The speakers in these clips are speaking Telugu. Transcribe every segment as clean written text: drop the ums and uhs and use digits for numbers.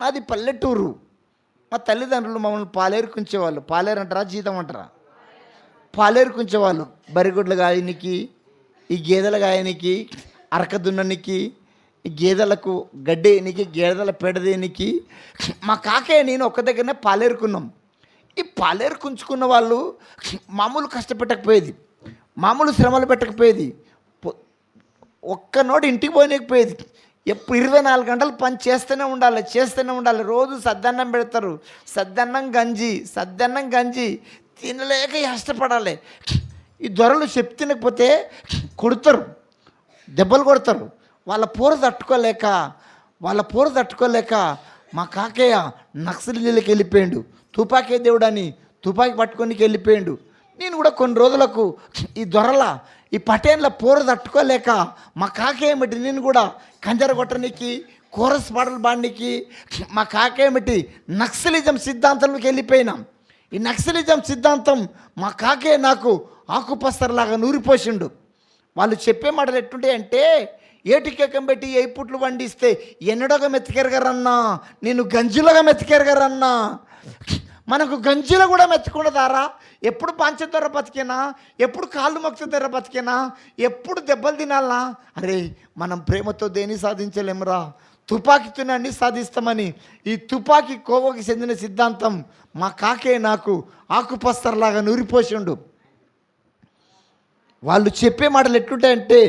మాది పల్లెటూరు. మా తల్లిదండ్రులు మమ్మల్ని పాలేరుకుంచేవాళ్ళు. పాలేరు అంటారా, జీతం అంటారా? పాలేరుకుంచేవాళ్ళు. బరిగొడ్లు గాయనికి, ఈ గేదెల గాయనికి, అరక దున్ననికి, ఈ గేదెలకు గడ్డేయనికి, గేదెల పెడదేనికి మా కాకయ్య నేను ఒక్క దగ్గరనే పాలేరుకున్నాం. ఈ పాలేరుకుంచుకున్న వాళ్ళు మామూలు కష్టపెట్టకపోయేది, మామూలు శ్రమలు పెట్టకపోయేది, ఒక్క నోటి ఇంటికి పోయలేకపోయేది. ఎప్పుడు 24 గంటలు పని చేస్తూనే ఉండాలి. రోజు సద్దన్నం పెడతారు, సద్దన్నం గంజి తినలేక కష్టపడాలి. ఈ దొరలు చెప్పు తినకపోతే కొడతారు, దెబ్బలు కొడతారు. వాళ్ళ పోరు తట్టుకోలేక మా కాకయ్య నక్సలీలకు వెళ్ళిపోయాడు. తుపాకీ దేవుడు అని తుపాకీ పట్టుకొని వెళ్ళిపోయాడు. నేను కూడా కొన్ని రోజులకు ఈ దొరల ఈ పటేన్ల పోరు తట్టుకోలేక మా కాకయ్య ఏమిటి నేను కూడా కంజర కొట్టడానికి, కోరస్ పాటలు పాడడానికి మా కాకయ్య ఏమిటి నక్సలిజం సిద్ధాంతంలోకి వెళ్ళిపోయినాం. ఈ నక్సలిజం సిద్ధాంతం మా కాకయ్య నాకు ఆకుపస్తర్లాగా నూరిపోసిండు. వాళ్ళు చెప్పే మాటలు ఎట్టుంటాయి అంటే, ఏటికెక్కం పెట్టి ఏ పుట్లు వండిస్తే ఎన్నడోగా మెతికెరగరన్నా, నేను గంజిలోగా మెతికెరగరన్నా. మనకు గంజిలో కూడా మెచ్చకుండదారా? ఎప్పుడు పంచదొర బతికేనా, ఎప్పుడు కాళ్ళు మొక్కుదొర బతికేనా, ఎప్పుడు దెబ్బలు తినాలనా? అరే మనం ప్రేమతో దేన్ని సాధించలేమురా, తుపాకీతోనే అన్నీ సాధిస్తామని ఈ తుపాకీ కోవకి చెందిన సిద్ధాంతం మా కాకే నాకు ఆకుపస్తర్లాగా నూరిపోసిండు. వాళ్ళు చెప్పే మాటలు ఎట్లుంటాయంటే,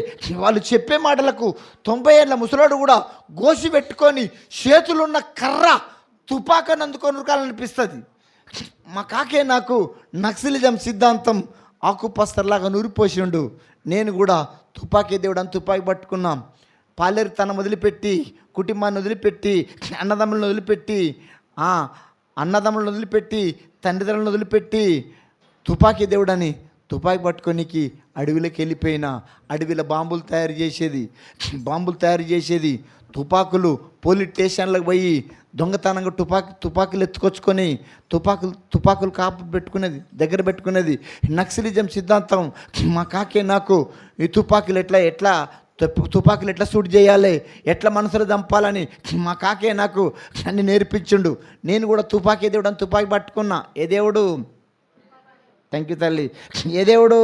వాళ్ళు చెప్పే మాటలకు 90 ఏళ్ళ ముసలోడు కూడా గోసి పెట్టుకొని చేతులున్న కర్ర తుపాకని అందుకొని ఉరకాలనిపిస్తుంది. మా కాకే నాకు నక్సలిజం సిద్ధాంతం ఆకుపస్తర్లాగా నూరిపోసిండు. నేను కూడా తుపాకీ దేవుడని తుపాకీ పట్టుకున్నాం. పాలేరుతనం వదిలిపెట్టి, కుటుంబాన్ని వదిలిపెట్టి, అన్నదమ్ములను వదిలిపెట్టి, తండ్రిదండ్రులను వదిలిపెట్టి తుపాకీ దేవుడని తుపాకీ పట్టుకోనికి అడవిలోకి వెళ్ళిపోయినా. అడవిలో బాంబులు తయారు చేసేది తుపాకులు పోలీస్ స్టేషన్లకు పోయి దొంగతనంగా తుపాకులు ఎత్తుకొచ్చుకొని తుపాకులు కాపు దగ్గర పెట్టుకునేది నక్సలిజం సిద్ధాంతం. మా కాకే నాకు ఈ తుపాకులు ఎట్లా షూట్ చేయాలి, ఎట్లా మనసులు చంపాలని మా కాకే నాకు అన్ని నేర్పించిండు. నేను కూడా తుపాకీ దేవుడు అని తుపాకీ పట్టుకున్నా. ఏ దేవుడు? థ్యాంక్ యూ తల్లి. ఏ దేవుడు?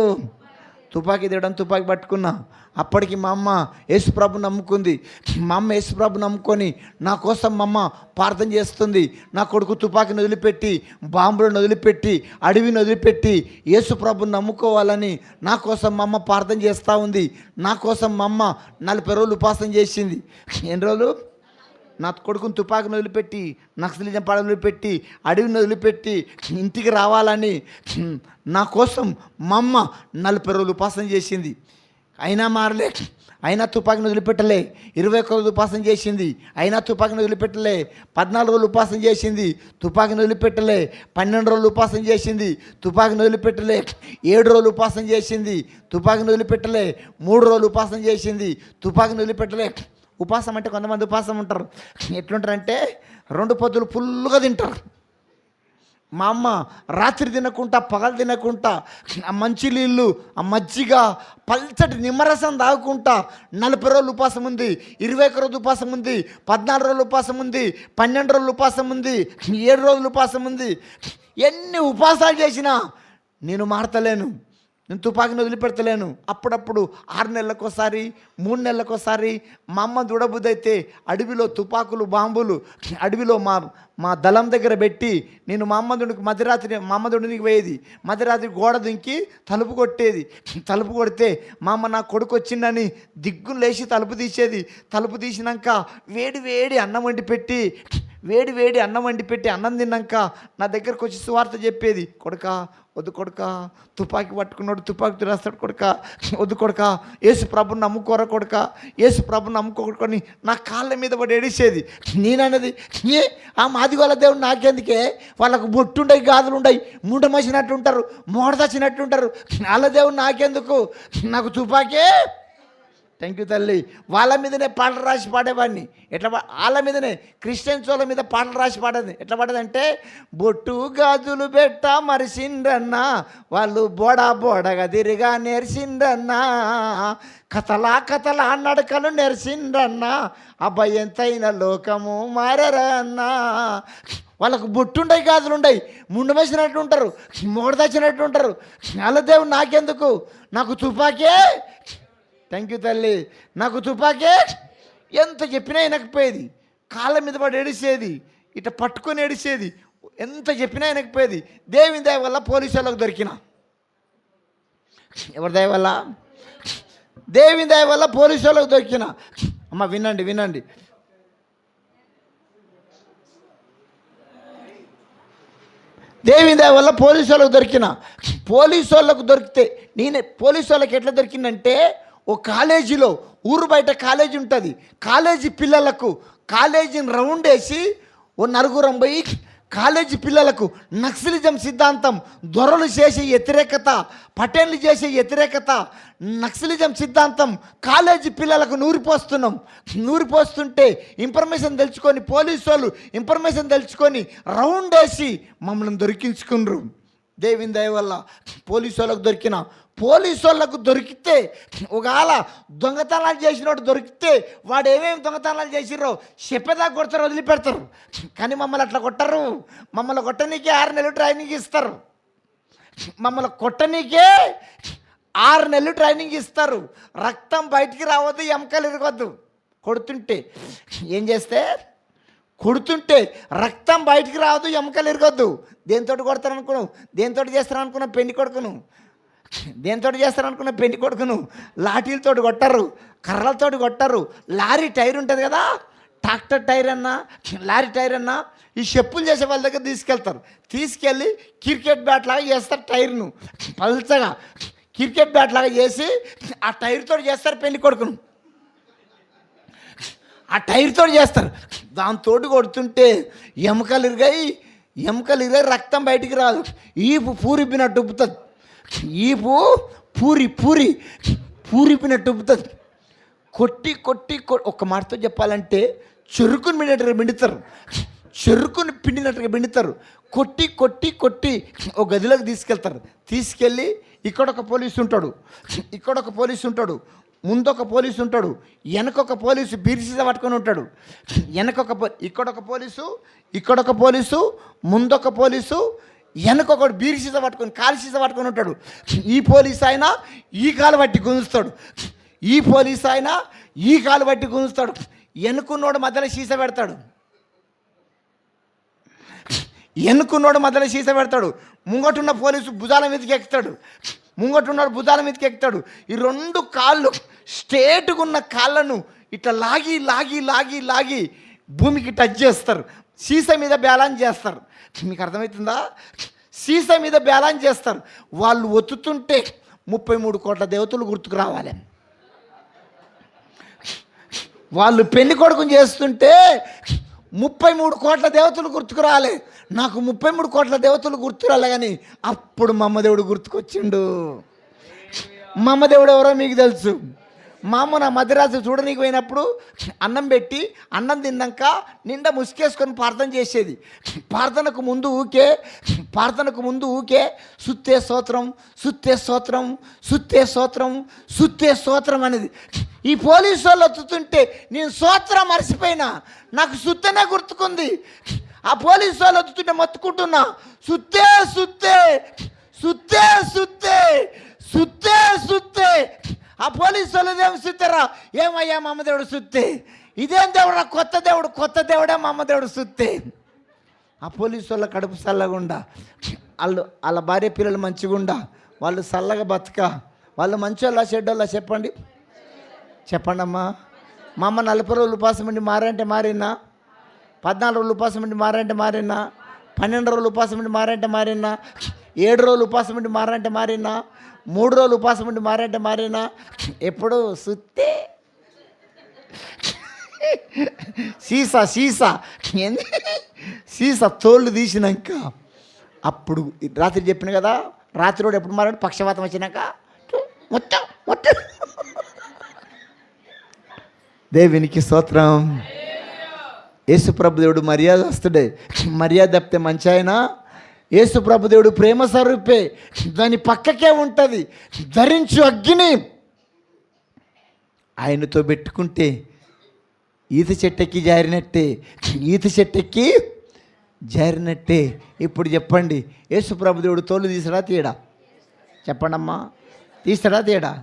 తుపాకీ దేవుడు అని తుపాకీ పట్టుకున్నా. అప్పటికి మా అమ్మ యేసుప్రభు నమ్ముకుంది. మా అమ్మ యేసుప్రభు నమ్ముకొని నా కోసం మా అమ్మ ప్రార్థన చేస్తుంది. నా కొడుకు తుపాకీని వదిలిపెట్టి, బాంబులను వదిలిపెట్టి, అడవిని వదిలిపెట్టి యేసుప్రభుని నమ్ముకోవాలని నా కోసం మా అమ్మ ప్రార్థన చేస్తూ ఉంది. నా కోసం మా అమ్మ 40 రోజులు ఉపాసన చేసింది. ఎన్ని రోజులు? నా కొడుకుని తుపాకీని వదిలిపెట్టి, నక్సలిజం పాడ వదిలిపెట్టి, అడవిని వదిలిపెట్టి ఇంటికి రావాలని నా కోసం మా అమ్మ 40 రోజులు ఉపాసన చేసింది. అయినా మారలే, అయినా తుపాకీని వదిలిపెట్టలే. 21 రోజులు ఉపాసన చేసింది, అయినా తుపాకీని వదిలిపెట్టలే. 14 రోజులు ఉపాసన చేసింది, తుపాకీని వదిలిపెట్టలే. 12 రోజులు ఉపాసన చేసింది, తుపాకీని వదిలిపెట్టలే. 7 రోజులు ఉపాసన చేసింది, తుపాకీని వదిలిపెట్టలే. 3 రోజులు ఉపాసన చేసింది, తుపాకీని వదిలిపెట్టలే. ఉపాసం అంటే కొంతమంది ఉపాసం ఉంటారు. ఎట్లుంటారంటే 2 పొద్దులు ఫుల్గా తింటారు. మా అమ్మ రాత్రి తినకుండా, పగలు తినకుండా, ఆ మంచినీళ్ళు, ఆ మజ్జిగ, పల్చటి నిమ్మరసం తాగుకుంటా 40 రోజులు ఉపాసం ఉంది, 21 రోజులు ఉపాసం ఉంది, 14 రోజులు ఉపాసం ఉంది, 12 రోజులు ఉపాసం ఉంది, 7 రోజులు ఉపాసం ఉంది. ఎన్ని ఉపాసాలు చేసినా నేను మారతలేను, నేను తుపాకీని వదిలిపెడతలేను. అప్పుడప్పుడు 6 నెలలకోసారి, 3 నెలలకోసారి మా అమ్మ దూడబుద్ధి అయితే అడవిలో తుపాకులు, బాంబులు అడవిలో మా దళం దగ్గర పెట్టి నేను మా అమ్మ దొడికి పోయేది. మధ్యరాత్రి గోడ దుంకి తలుపు కొట్టేది. తలుపు కొడితే మా అమ్మ నా కొడుకు వచ్చిందని దిగ్గును లేచి తలుపు తీసేది. తలుపు తీసినాక వేడి వేడి అన్నం వండి పెట్టి అన్నం తిన్నాక నా దగ్గరకు వచ్చి సువార్త చెప్పేది. వద్దు కొడుక, తుపాకీ పట్టుకున్నాడు తుపాకీ రాస్తాడు కొడుక, వద్దు కొడుక, యేసు ప్రభుని నమ్ముకోరా కొడుక, యేసు ప్రభుని నమ్ముకోకొని నా కాళ్ళ మీద పడి ఏడిసేది. నేనన్నది, ఆ మాదిగోళ్ళ దేవుడు నాకెందుకే, వాళ్ళకు బొట్టుండయి, గాజులు ఉండయి, మూటమసినట్టు ఉంటారు, మోడదచ్చినట్టు ఉంటారు, వాళ్ళ దేవుడు నాకెందుకు, నాకు తుపాకే. థ్యాంక్ యూ తల్లి. వాళ్ళ మీదనే పాటలు రాసి పాడేవాడిని. వాళ్ళ మీదనే క్రిస్టియన్స్ వాళ్ళ మీద పాటలు రాసి పాడేది. ఎట్లా పాడేదంటే, బొట్టు గాజులు పెట్ట మరిసిండ్రన్నా, వాళ్ళు బోడగా తిరిగా నేర్చిండ్రన్నా, కథలా నడకలు నెరిసిండన్నా, అబ్బాయి ఎంతైనా లోకము మారరా అన్నా. వాళ్ళకు బొట్టుండయి, గాజులుండయి, ముండు వేసినట్టు ఉంటారు, మూడ తెచ్చినట్టు ఉంటారు. అలా దేవుడు నాకెందుకు, నాకు తుపాకే, థ్యాంక్ యూ తల్లి, నాకు తుపాకే. ఎంత చెప్పినా వినకపోయేది, కాళ్ళ మీద పడి ఏడిసేది, ఇట్లా పట్టుకొని ఏడిసేది, ఎంత చెప్పినా వినకపోయేది. దేవుని దయ వల్ల పోలీసు వాళ్ళకు దొరికిన. ఎవరి దయ వల్ల? దేవుని దయ వల్ల పోలీసు వాళ్ళకు దొరికిన. అమ్మ వినండి. దేవుని దయ వల్ల పోలీసు వాళ్ళకు దొరికిన. పోలీసు వాళ్ళకు దొరికితే పోలీసు వాళ్ళకి ఎట్లా దొరికిందంటే, ఓ కాలేజీలో, ఊరు బయట కాలేజీ ఉంటుంది, కాలేజీ పిల్లలకు కాలేజీని రౌండ్ వేసి ఓ నలుగురం పోయి కాలేజీ పిల్లలకు నక్సలిజం సిద్ధాంతం, దొరలు చేసే వ్యతిరేకత, పటేన్లు చేసే వ్యతిరేకత, నక్సలిజం సిద్ధాంతం కాలేజీ పిల్లలకు నూరిపోస్తుంటే ఇన్ఫర్మేషన్ తెలుసుకొని, పోలీసు వాళ్ళు ఇన్ఫర్మేషన్ తెలుసుకొని రౌండ్ వేసి మమ్మల్ని దొరికించుకున్నారు. దేవుని దయ వల్ల పోలీసు వాళ్ళకు దొరికిన. పోలీసు వాళ్ళకు దొరికితే, ఒకవేళ దొంగతనాలు చేసినోడు దొరికితే, వాడు ఏమేమి దొంగతనాలు చేసిర్రో చెప్పేదాకా కొడతారు, వదిలిపెడతారు. కానీ మమ్మల్ని అట్లా కొట్టరు. మమ్మల్ని కొట్టనీకే 6 నెలలు ట్రైనింగ్ ఇస్తారు. మమ్మల్ని కొట్టనీకే 6 నెలలు ట్రైనింగ్ ఇస్తారు. రక్తం బయటికి రావద్దు, ఎముకలు ఇరగొద్దు. కొడుతుంటే ఏం చేస్తే, కొడుతుంటే రక్తం బయటికి రావద్దు, ఎముకలు ఇరగొద్దు. దేంతో కొడతారనుకున్నావు? దేంతో చేస్తారనుకున్నావు? పెళ్లి కొడుకును. దేంతో చేస్తారనుకున్న పెళ్లి కొడుకును లాఠీలతో కొట్టరు, కర్రలతో కొట్టరు. లారీ టైర్ ఉంటుంది కదా, ట్రాక్టర్ టైర్ అన్నా, లారీ టైర్ అన్నా, ఈ చెప్పులు చేసే వాళ్ళ దగ్గర తీసుకెళ్ళి క్రికెట్ బ్యాట్ లాగా చేస్తారు. టైర్ను పల్చగా క్రికెట్ బ్యాట్ లాగా చేసి ఆ టైర్తో చేస్తారు పెళ్లి కొడుకును. ఆ టైర్తో చేస్తారు. దాంతో కొడుతుంటే ఎముకలు ఇరిగాయి, రక్తం బయటికి రాదు. ఈపు పూరిపినట్టు ఉబ్బుతుంది. ఈపు పూరిపినట్టు ఉబ్బుతుంది. కొట్టి ఒక్క మాటతో చెప్పాలంటే చెరుకుని పిండినట్టుగా కొట్టి ఒక గదిలోకి తీసుకెళ్ళి ఇక్కడొక పోలీసు ఉంటాడు, ముందొక పోలీసు ఉంటాడు, వెనకొక పోలీసు బీర్సీస పట్టుకొని ఉంటాడు. ఇక్కడొక పోలీసు, ముందొక పోలీసు, వెనకొకడు బీర్సీస పట్టుకొని, కాలుసీస పట్టుకొని ఉంటాడు. ఈ పోలీసు ఆయన ఈ కాలు బట్టి గుంజుస్తాడు, ఈ పోలీసు ఆయన ఈ కాలు బట్టి గుంజుస్తాడు. వెనుకున్నోడు మధ్యలో సీస పెడతాడు. ముంగటున్న పోలీసు భుజాల మీదకి ఎక్కుతాడు. ఈ 2 కాళ్ళు స్ట్రేట్గా ఉన్న కాళ్ళను ఇట్లా లాగి భూమికి టచ్ చేస్తారు. సీసా మీద బ్యాలెన్స్ చేస్తారు. మీకు అర్థమవుతుందా? సీసా మీద బ్యాలెన్స్ చేస్తారు. వాళ్ళు ఒత్తుతుంటే 33 కోట్ల దేవతలు గుర్తుకు రావాలి. వాళ్ళు పెళ్లి కొడుకుని చేస్తుంటే 33 కోట్ల దేవతలు గుర్తుకు రాలే. నాకు 33 కోట్ల దేవతలు గుర్తు రాలే. కానీ అప్పుడు మా అమ్మ దేవుడు గుర్తుకొచ్చిండు. మా అమ్మ దేవుడు ఎవరో మీకు తెలుసు. మా అమ్మ నా మధ్యరాత్రి చూడనీకి పోయినప్పుడు అన్నం పెట్టి, అన్నం తిన్నాక నిండా ముసుకేసుకొని ప్రార్థన చేసేది. ప్రార్థనకు ముందు ఊకే సుత్తే స్తోత్రం అనేది. ఈ పోలీసు వాళ్ళు వస్తుంటే నేను స్తోత్రం మర్చిపోయినా, నాకు సుత్తనే గుర్తుకుంది. ఆ పోలీసు వాళ్ళు వస్తుంటే మొత్తుకుంటున్నా, సుత్తే ఆ పోలీసు వాళ్ళు ఏమి సుత్తరా? ఏమయ్యా మా అమ్మ దేవుడు సుత్తే. ఇదేం దేవుడా? కొత్త దేవుడే మా అమ్మ దేవుడు సుత్తే. ఆ పోలీసు వాళ్ళ కడుపు చల్లగుండా, వాళ్ళ భార్య పిల్లలు మంచిగుండా, వాళ్ళు చల్లగా బతక, వాళ్ళు మంచోళ్ళ చెడ్డోళ్ళ చెప్పండి అమ్మా. మా అమ్మ 40 రోజులు ఉపాసం ఉండి మారంటే మారినా, 14 రోజులు ఉపాసం ఉండి మారంటే మారినా, 12 రోజులు ఉపాసం ఉండి మారంటే మారినా, 7 రోజులు ఉపాసం ఉండి మారంటే మారినా, 3 రోజులు ఉపాసం ఉండి మారంటే మారినా, ఎప్పుడు సుత్తే సీసా తోళ్ళు తీసినాక అప్పుడు రాత్రి చెప్పిన కదా, రాత్రి రోడ్ ఎప్పుడు మారాడు? పక్షవాతం వచ్చినాక మొత్తం దేవునికి స్తోత్రం. యేసుప్రభు దేవుడు మర్యాదస్తుడే. మర్యాద తప్పితే మంచి ఆయన. యేసుప్రభు దేవుడు ప్రేమ స్వరూపే. దాని పక్కకే ఉంటుంది ధరించు అగ్ని. ఆయనతో పెట్టుకుంటే ఈత చెట్టెక్కి జారినట్టే, ఈత చెట్టెక్కి జారినట్టే. ఇప్పుడు చెప్పండి, యేసుప్రభు దేవుడు తోలు తీసాడా తీయడా? చెప్పండమ్మా, తీస్తాడా తీయడా?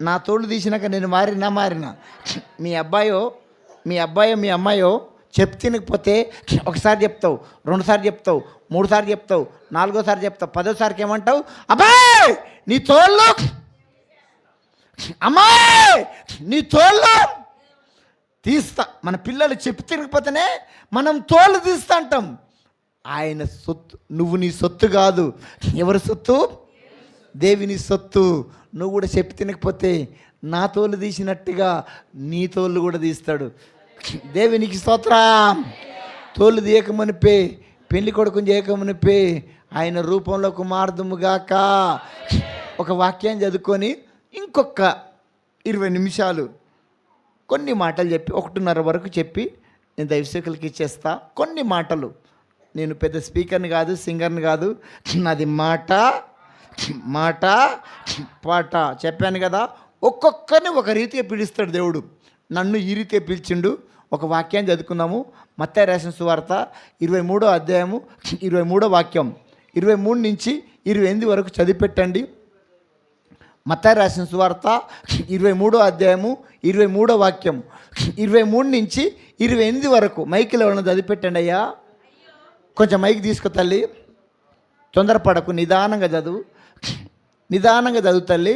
నా తోలు తీసినాక నేను మారినా మీ అబ్బాయో మీ అమ్మాయో తినకపోతే ఒకసారి చెప్తావు, రెండుసార్లు చెప్తావు, మూడుసార్లు చెప్తావు, నాలుగోసారి చెప్తావు, 10వ ఏమంటావు? అబ్బాయి నీ తోళ్ళు, అమ్మాయి నీ తోళ్ళు తీస్తా. మన పిల్లలు తినకపోతేనే మనం తోళ్ళు తీస్తా అంటాం. ఆయన సొత్తు, నువ్వు నీ సొత్తు కాదు. ఎవరి సొత్తు? దేవుని సొత్తు. నువ్వు కూడా తినకపోతే నా తోలు తీసినట్టుగా నీ తోళ్ళు కూడా తీస్తాడు. దేవునికి స్తోత్రం. తోలు తీయకమనిపే, పెళ్లి కొడుకుని చేయకమనిపే ఆయన రూపంలో కుమార్దుముగాక. ఒక వాక్యాన్ని చదువుకొని ఇంకొక 20 నిమిషాలు కొన్ని మాటలు చెప్పి 1:30 వరకు చెప్పి నేను దైవసేవకులకి ఇచ్చేస్తా. కొన్ని మాటలు, నేను పెద్ద స్పీకర్ని కాదు, సింగర్ని కాదు, నాది మాట పాట. చెప్పాను కదా, ఒక్కొక్కరిని ఒక రీతిగా పిలుస్తాడు దేవుడు. నన్ను ఈ రీతిగా పిలిచిండు. ఒక వాక్యాన్ని చదువుకున్నాము. మత్తయి రాసిన సువార్త 23వ అధ్యాయము 23వ వాక్యం, 23 నుంచి 28 వరకు చదివిపెట్టండి. మత్తయి రాసిన సువార్త 23వ అధ్యాయము 23వ వాక్యం, 23 నుంచి 28 వరకు మైకిలో ఉన్న చదివిపెట్టండి అయ్యా. కొంచెం మైక్ తీసుకో తల్లి, తొందరపడకు, నిదానంగా చదువు తల్లి.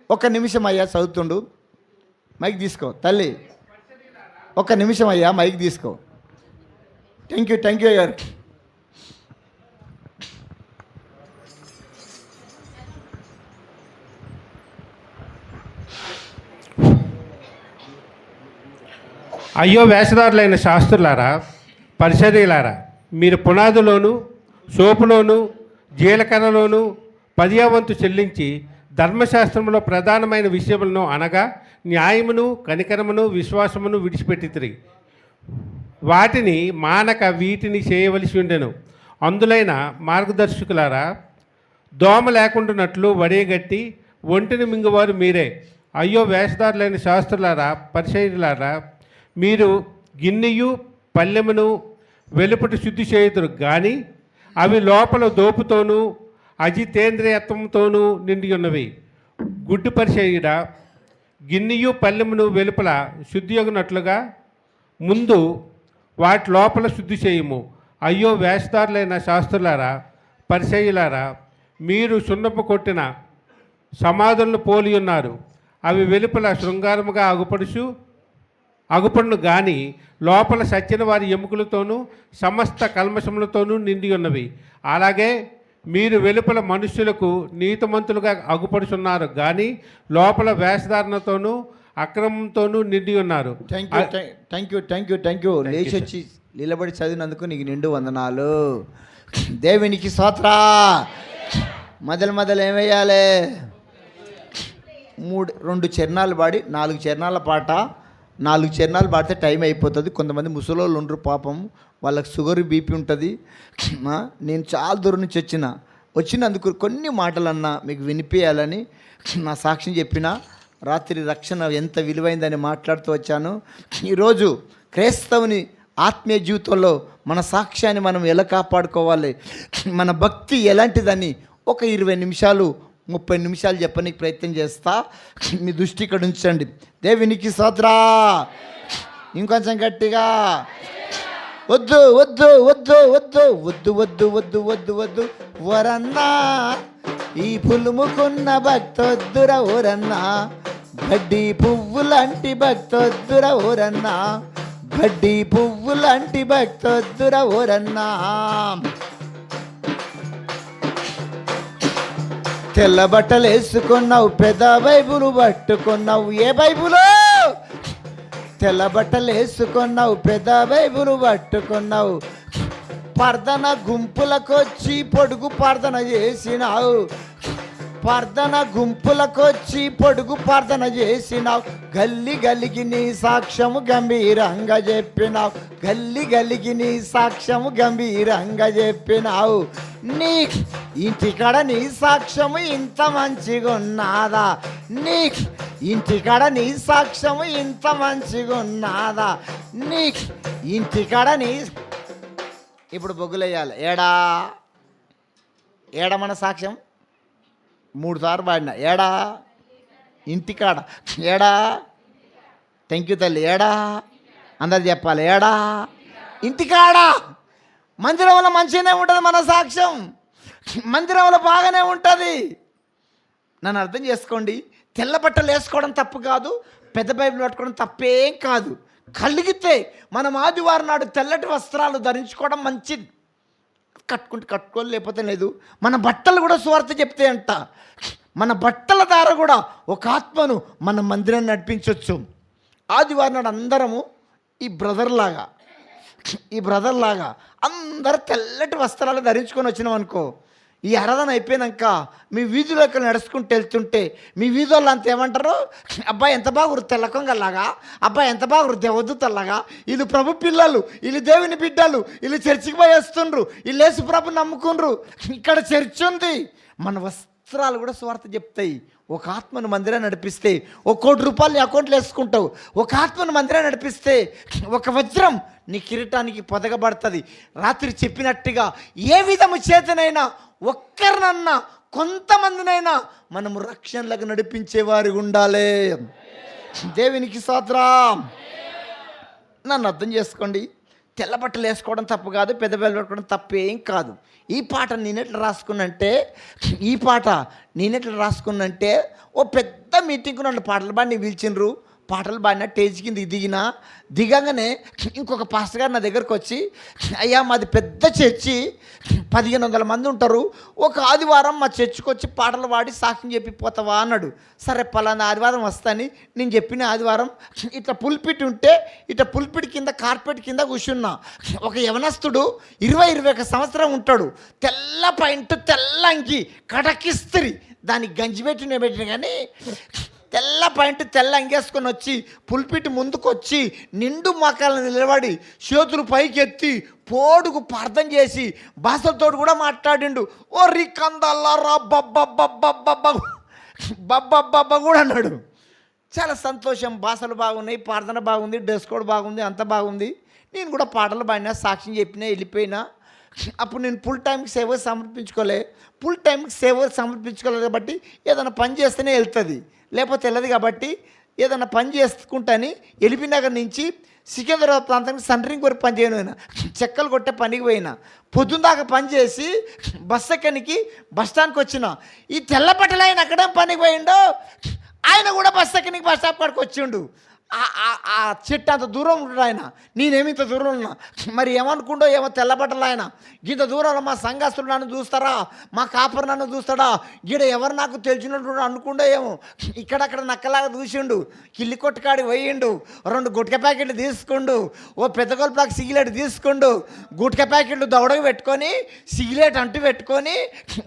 1 నిమిషం అయ్యా చదువుతుండు. మైక్ తీసుకో తల్లి, 1 నిమిషం అయ్యా మైక్ తీసుకో. థ్యాంక్ యూ అయ్యారు. అయ్యో వేషధారులైన శాస్త్రులారా, పరిసర్యులారా, మీరు పునాదులోను సోపులోను జీలకర్రలోను 10వ వంతు చెల్లించి ధర్మశాస్త్రంలో ప్రధానమైన విషయములను అనగా న్యాయమును, కనికరమును, విశ్వాసమును విడిచిపెట్టితిరి. వాటిని మానక వీటిని చేయవలసి ఉండెను. అందులైన మార్గదర్శకులారా, దోమ లేకుండానట్లు వడియగట్టి ఒంటిని మింగువారు మీరే. అయ్యో వేషధారులైన శాస్త్రులారా, పరిసర్యులారా, మీరు గిన్నెయు పల్లెమును వెలుపటి శుద్ధి చేయుదురు కానీ అవి లోపల దోపుతోనూ అజితేంద్రియత్వంతోనూ నిండి ఉన్నవి. గుడ్డు పరిసర్యుడా, గిన్నెయు పల్లెమును వెలుపల శుద్ధియగునట్లుగా ముందు వాటి లోపల శుద్ధి చేయుము. అయ్యో వేషధారులైన శాస్త్రులారా, పరిసర్యులారా, మీరు సున్నపు కొట్టిన సమాధులను పోలి ఉన్నారు. అవి వెలుపల శృంగారముగా అగుపడును గాని లోపల సచ్చిన వారి ఎముకలతోనూ సమస్త కల్మషములతోనూ నిండి ఉన్నవి. అలాగే మీరు వెలుపల మనుష్యులకు నీతిమంతులుగా అగుపడుచున్నారు కానీ లోపల వేషధారణతోనూ అక్రమంతోనూ నిండి ఉన్నారు. Thank you. లేచి వచ్చి నిలబడి చదివినందుకు నీకు నిండు వందనాలు. దేవునికి స్తోత్ర. మొదలు ఏమేయాలి? 2 చరణాలు పాడి 4 చరణాల పాట. 4 చరణాలు పాడితే టైం అయిపోతుంది. కొంతమంది ముసలోళ్ళు ఉండరు పాపం, వాళ్ళకి షుగర్ బీపీ ఉంటుంది. నేను చాలా దూరం నుంచి వచ్చినందుకు కొన్ని మాటలన్నా మీకు వినిపించాలని నా సాక్ష్యం చెప్పిన. రాత్రి రక్షణ ఎంత విలువైందని మాట్లాడుతూ వచ్చాను. ఈరోజు క్రైస్తవుని ఆత్మీయ జీవితంలో మన సాక్ష్యాన్ని మనం ఎలా కాపాడుకోవాలి, మన భక్తి ఎలాంటిదని ఒక 20 నిమిషాలు 30 నిమిషాలు చెప్పడానికి ప్రయత్నం చేస్తా. మీ దృష్టి ఇక్కడ ఉంచండి. దేవునికి స్తోత్ర. ఇంకొంచెం గట్టిగా వద్దు వద్దు వద్దు వద్దు వద్దు వద్దు వద్దు వద్దు వద్దు వరన్నా, ఈ పులుముకున్న భక్తొద్దుర ఓరన్నా, గడ్డి పువ్వులాంటి భక్తొద్దుర ఓరన్నా, గడ్డి పువ్వులాంటి భక్తొద్దుర ఓరన్నా. తెల్ల బట్టలు వేసుకున్నావు, పెద్ద బైబులు పట్టుకున్నావు. ఏ బైబులు? తెల్ల బట్టలు వేసుకున్నావు, పెద్ద బైబులు పట్టుకున్నావు. ప్రార్థన గుంపులకొచ్చి పొడుగు ప్రార్థన చేసినావు, ప్రార్థన గుంపులకొచ్చి పొడుగు ప్రార్థన చేసినావు. గల్లికి నీ సాక్ష్యము గంభీరంగా చెప్పినావు, గల్లికి నీ సాక్ష్యము గంభీరంగా చెప్పినావు. నీ ఇంటికాడ నీ సాక్ష్యము ఇంత మంచిగా ఉన్నదా, నీ ఇంటికాడ నీ సాక్ష్యము ఇంత మంచిగా ఉన్నదా, నీ ఇంటికాడ నీ. ఇప్పుడు బొగ్గులేయాలి. ఏడా ఏడా మన సాక్ష్యం 3 సార్లు పాడిన. ఏడా ఇంటికాడ, ఏడా థ్యాంక్ యూ తల్లి, ఏడా అందరు చెప్పాలి, ఏడా ఇంటికాడ. మందిరంలో మంచిగానే ఉంటుంది మన సాక్ష్యం, మందిరంలో బాగానే ఉంటుంది. నన్ను అర్థం చేసుకోండి. తెల్ల బట్టలు వేసుకోవడం తప్పు కాదు, పెద్ద బైబిల్ పట్టుకోవడం తప్పేం కాదు. కలిగితే మనం ఆదివారం నాడు తెల్లటి వస్త్రాలు ధరించుకోవడం మంచిది. కట్టుకోవాలి, లేకపోతే లేదు. మన బట్టలు కూడా సువార్త చెప్తే అంట, మన బట్టల ద్వారా కూడా ఒక ఆత్మను మన మందిరాన్ని నడిపించవచ్చు. ఆదివారం నాడు అందరము ఈ బ్రదర్ లాగా అందరు తెల్లటి వస్త్రాలు ధరించుకొని వచ్చినాం అనుకో, ఈ ఆరాధన అయిపోయాక మీ వీధిలోకి నడుచుకుంటూ వెళ్తుంటే మీ వీధుల్లో అంత ఏమంటారు, అబ్బాయి ఎంత బాగురు తెల్లకొంగల్లాగా, అబ్బాయి ఎంత బాగురు దేవదూతల్లాగా, వీళ్ళు ప్రభు పిల్లలు, వీళ్ళు దేవుని బిడ్డలు, వీళ్ళు చర్చికి పోయి వస్తుండ్రు, వీళ్ళు యేసు ప్రభు నమ్ముకుండ్రు, ఇక్కడ చర్చ్ ఉంది. మన వస్త్రాలు కూడా స్వార్థ చెప్తాయి. ఒక ఆత్మను మందిరాన్ని నడిపిస్తే ₹1 కోటి నీ అకౌంట్లో వేసుకుంటావు. ఒక ఆత్మను మందిరాన్ని నడిపిస్తే ఒక వజ్రం నీ కిరీటానికి పొదగబడుతుంది. రాత్రి చెప్పినట్టుగా ఏ విధము చేతనైనా ఒక్కరినన్నా కొంతమందినైనా మనము రక్షణలకు నడిపించేవారు ఉండాలి. దేవునికి స్తోత్రం. నన్ను అర్థం చేసుకోండి. తెల్ల బట్టలు వేసుకోవడం తప్పు కాదు, పెద్ద బట్టలు పెట్టుకోవడం తప్పేం కాదు. ఈ పాట నేనెట్లా రాసుకున్నంటే ఓ పెద్ద మీటింగ్కు నన్ను పాటలు పాడి పిలిచిండ్రు. పాటలు పాడిన స్టేజ్ కింద దిగంగానే ఇంకొక పాస్టర్ గారు నా దగ్గరకు వచ్చి, అయ్యా మాది పెద్ద చర్చి, 1500 మంది ఉంటారు, ఒక ఆదివారం మా చర్చికి వచ్చి పాటలు పాడి సాక్ష్యం చెప్పి పోతావా అన్నాడు. సరే పలానా ఆదివారం వస్తాని నేను చెప్పిన ఆదివారం ఇట్లా పుల్పిట్ ఉంటే ఇట్లా పుల్పిట్ కింద కార్పెట్ కింద కూర్చున్నా. ఒక యవనస్తుడు 20-21 సంవత్సరం ఉంటాడు, తెల్ల పాయింట్ తెల్ల అంగి కడకిస్త్రి, దానికి గంజిపెట్టిన కానీ తెల్ల పాయింట్ తెల్ల అంగేసుకొని వచ్చి పుల్పిటి ముందుకు వచ్చి నిండు మకాలను నిలబడి చేతులు పైకెత్తి పోడుకు ప్రార్థన చేసి భాషలతో కూడా మాట్లాడిండు. ఓ రికందల్లారా బబ్బ కూడా అన్నాడు. చాలా సంతోషం. భాషలు బాగున్నాయి, ప్రార్థన బాగుంది, డ్రెస్ కోడ్ బాగుంది, అంత బాగుంది. నేను కూడా పాటలు పాడినా, సాక్ష్యం చెప్పినా, వెళ్ళిపోయినా. అప్పుడు నేను ఫుల్ టైంకి సేవ సమర్పించుకోలేదు కాబట్టి ఏదైనా పని చేస్తేనే వెళ్తుంది, లేకపోతే వెళ్ళదు. కాబట్టి ఏదైనా పని చేసుకుంటాని ఎల్బీ నగర్ నుంచి సికింద్రాబాద్ ప్రాంతానికి సెంటరింగ్ వరకు పని చేయను, చెక్కలు కొట్టే పనికి పోయినా. పొద్దున్న దాకా పని చేసి బస్ ఎక్కనికి బస్ స్టాండ్కి వచ్చిన. ఈ తెల్ల బట్టలు ఆయన అక్కడే పనికి పోయిండు, ఆయన కూడా బస్ ఎక్కనికి బస్ స్టాప్ కాడికి వచ్చిండు. ఆ చెట్టు అంత దూరం ఉంటాడు ఆయన, నేనేమి ఇంత దూరం ఉన్నా. మరి ఏమనుకుండో ఏమో తెల్లబట్టలు ఆయన. ఇంత దూరంలో మా సంఘస్థులు నన్ను చూస్తారా, మా కాపరు నన్ను చూస్తాడా, గీడ ఎవరు నాకు తెలిసినట్టు అనుకుండో ఏమో. ఇక్కడక్కడ నక్కలాగా చూసిండు, కిల్లి కొట్టుకాడి పోయిండు, 2 గుట్క ప్యాకెట్లు తీసుకుండు, ఓ పెద్ద గొలుపులాగా సిగిలేట్ తీసుకుండు, గుట్క ప్యాకెట్లు దవడకు పెట్టుకొని సిగిలేట్ అంటూ పెట్టుకొని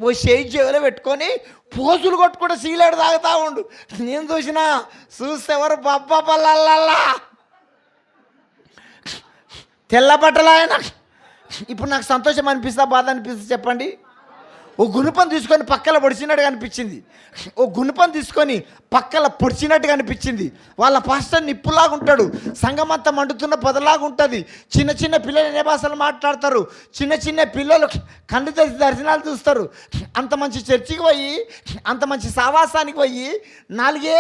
ఓ షేక్ చెవిలో పెట్టుకొని పోజులు కొట్టుకుంటే సిగిలేట్ తాగుతూ ఉండు. నేను చూస్తే ఎవరు బబ్బా పల్లల్లా తెల్ల బట్టలు ఆయన. ఇప్పుడు నాకు సంతోషం అనిపిస్తా, బాధ అనిపిస్తా చెప్పండి? ఓ గుణపం తీసుకొని పక్కల పొడిచినట్టుగా అనిపించింది, వాళ్ళ పాస్టర్ నిప్పులాగా ఉంటాడు, సంఘమంతా మండుతున్న పొదలాగా ఉంటుంది. చిన్న పిల్లలు ఎన్ని భాషలు మాట్లాడతారు, చిన్న పిల్లలు కళ్ళు తెరిచి దర్శనాలు చూస్తారు. అంత మంచి చర్చికి పోయి, అంత మంచి సావాసానికి పోయి 4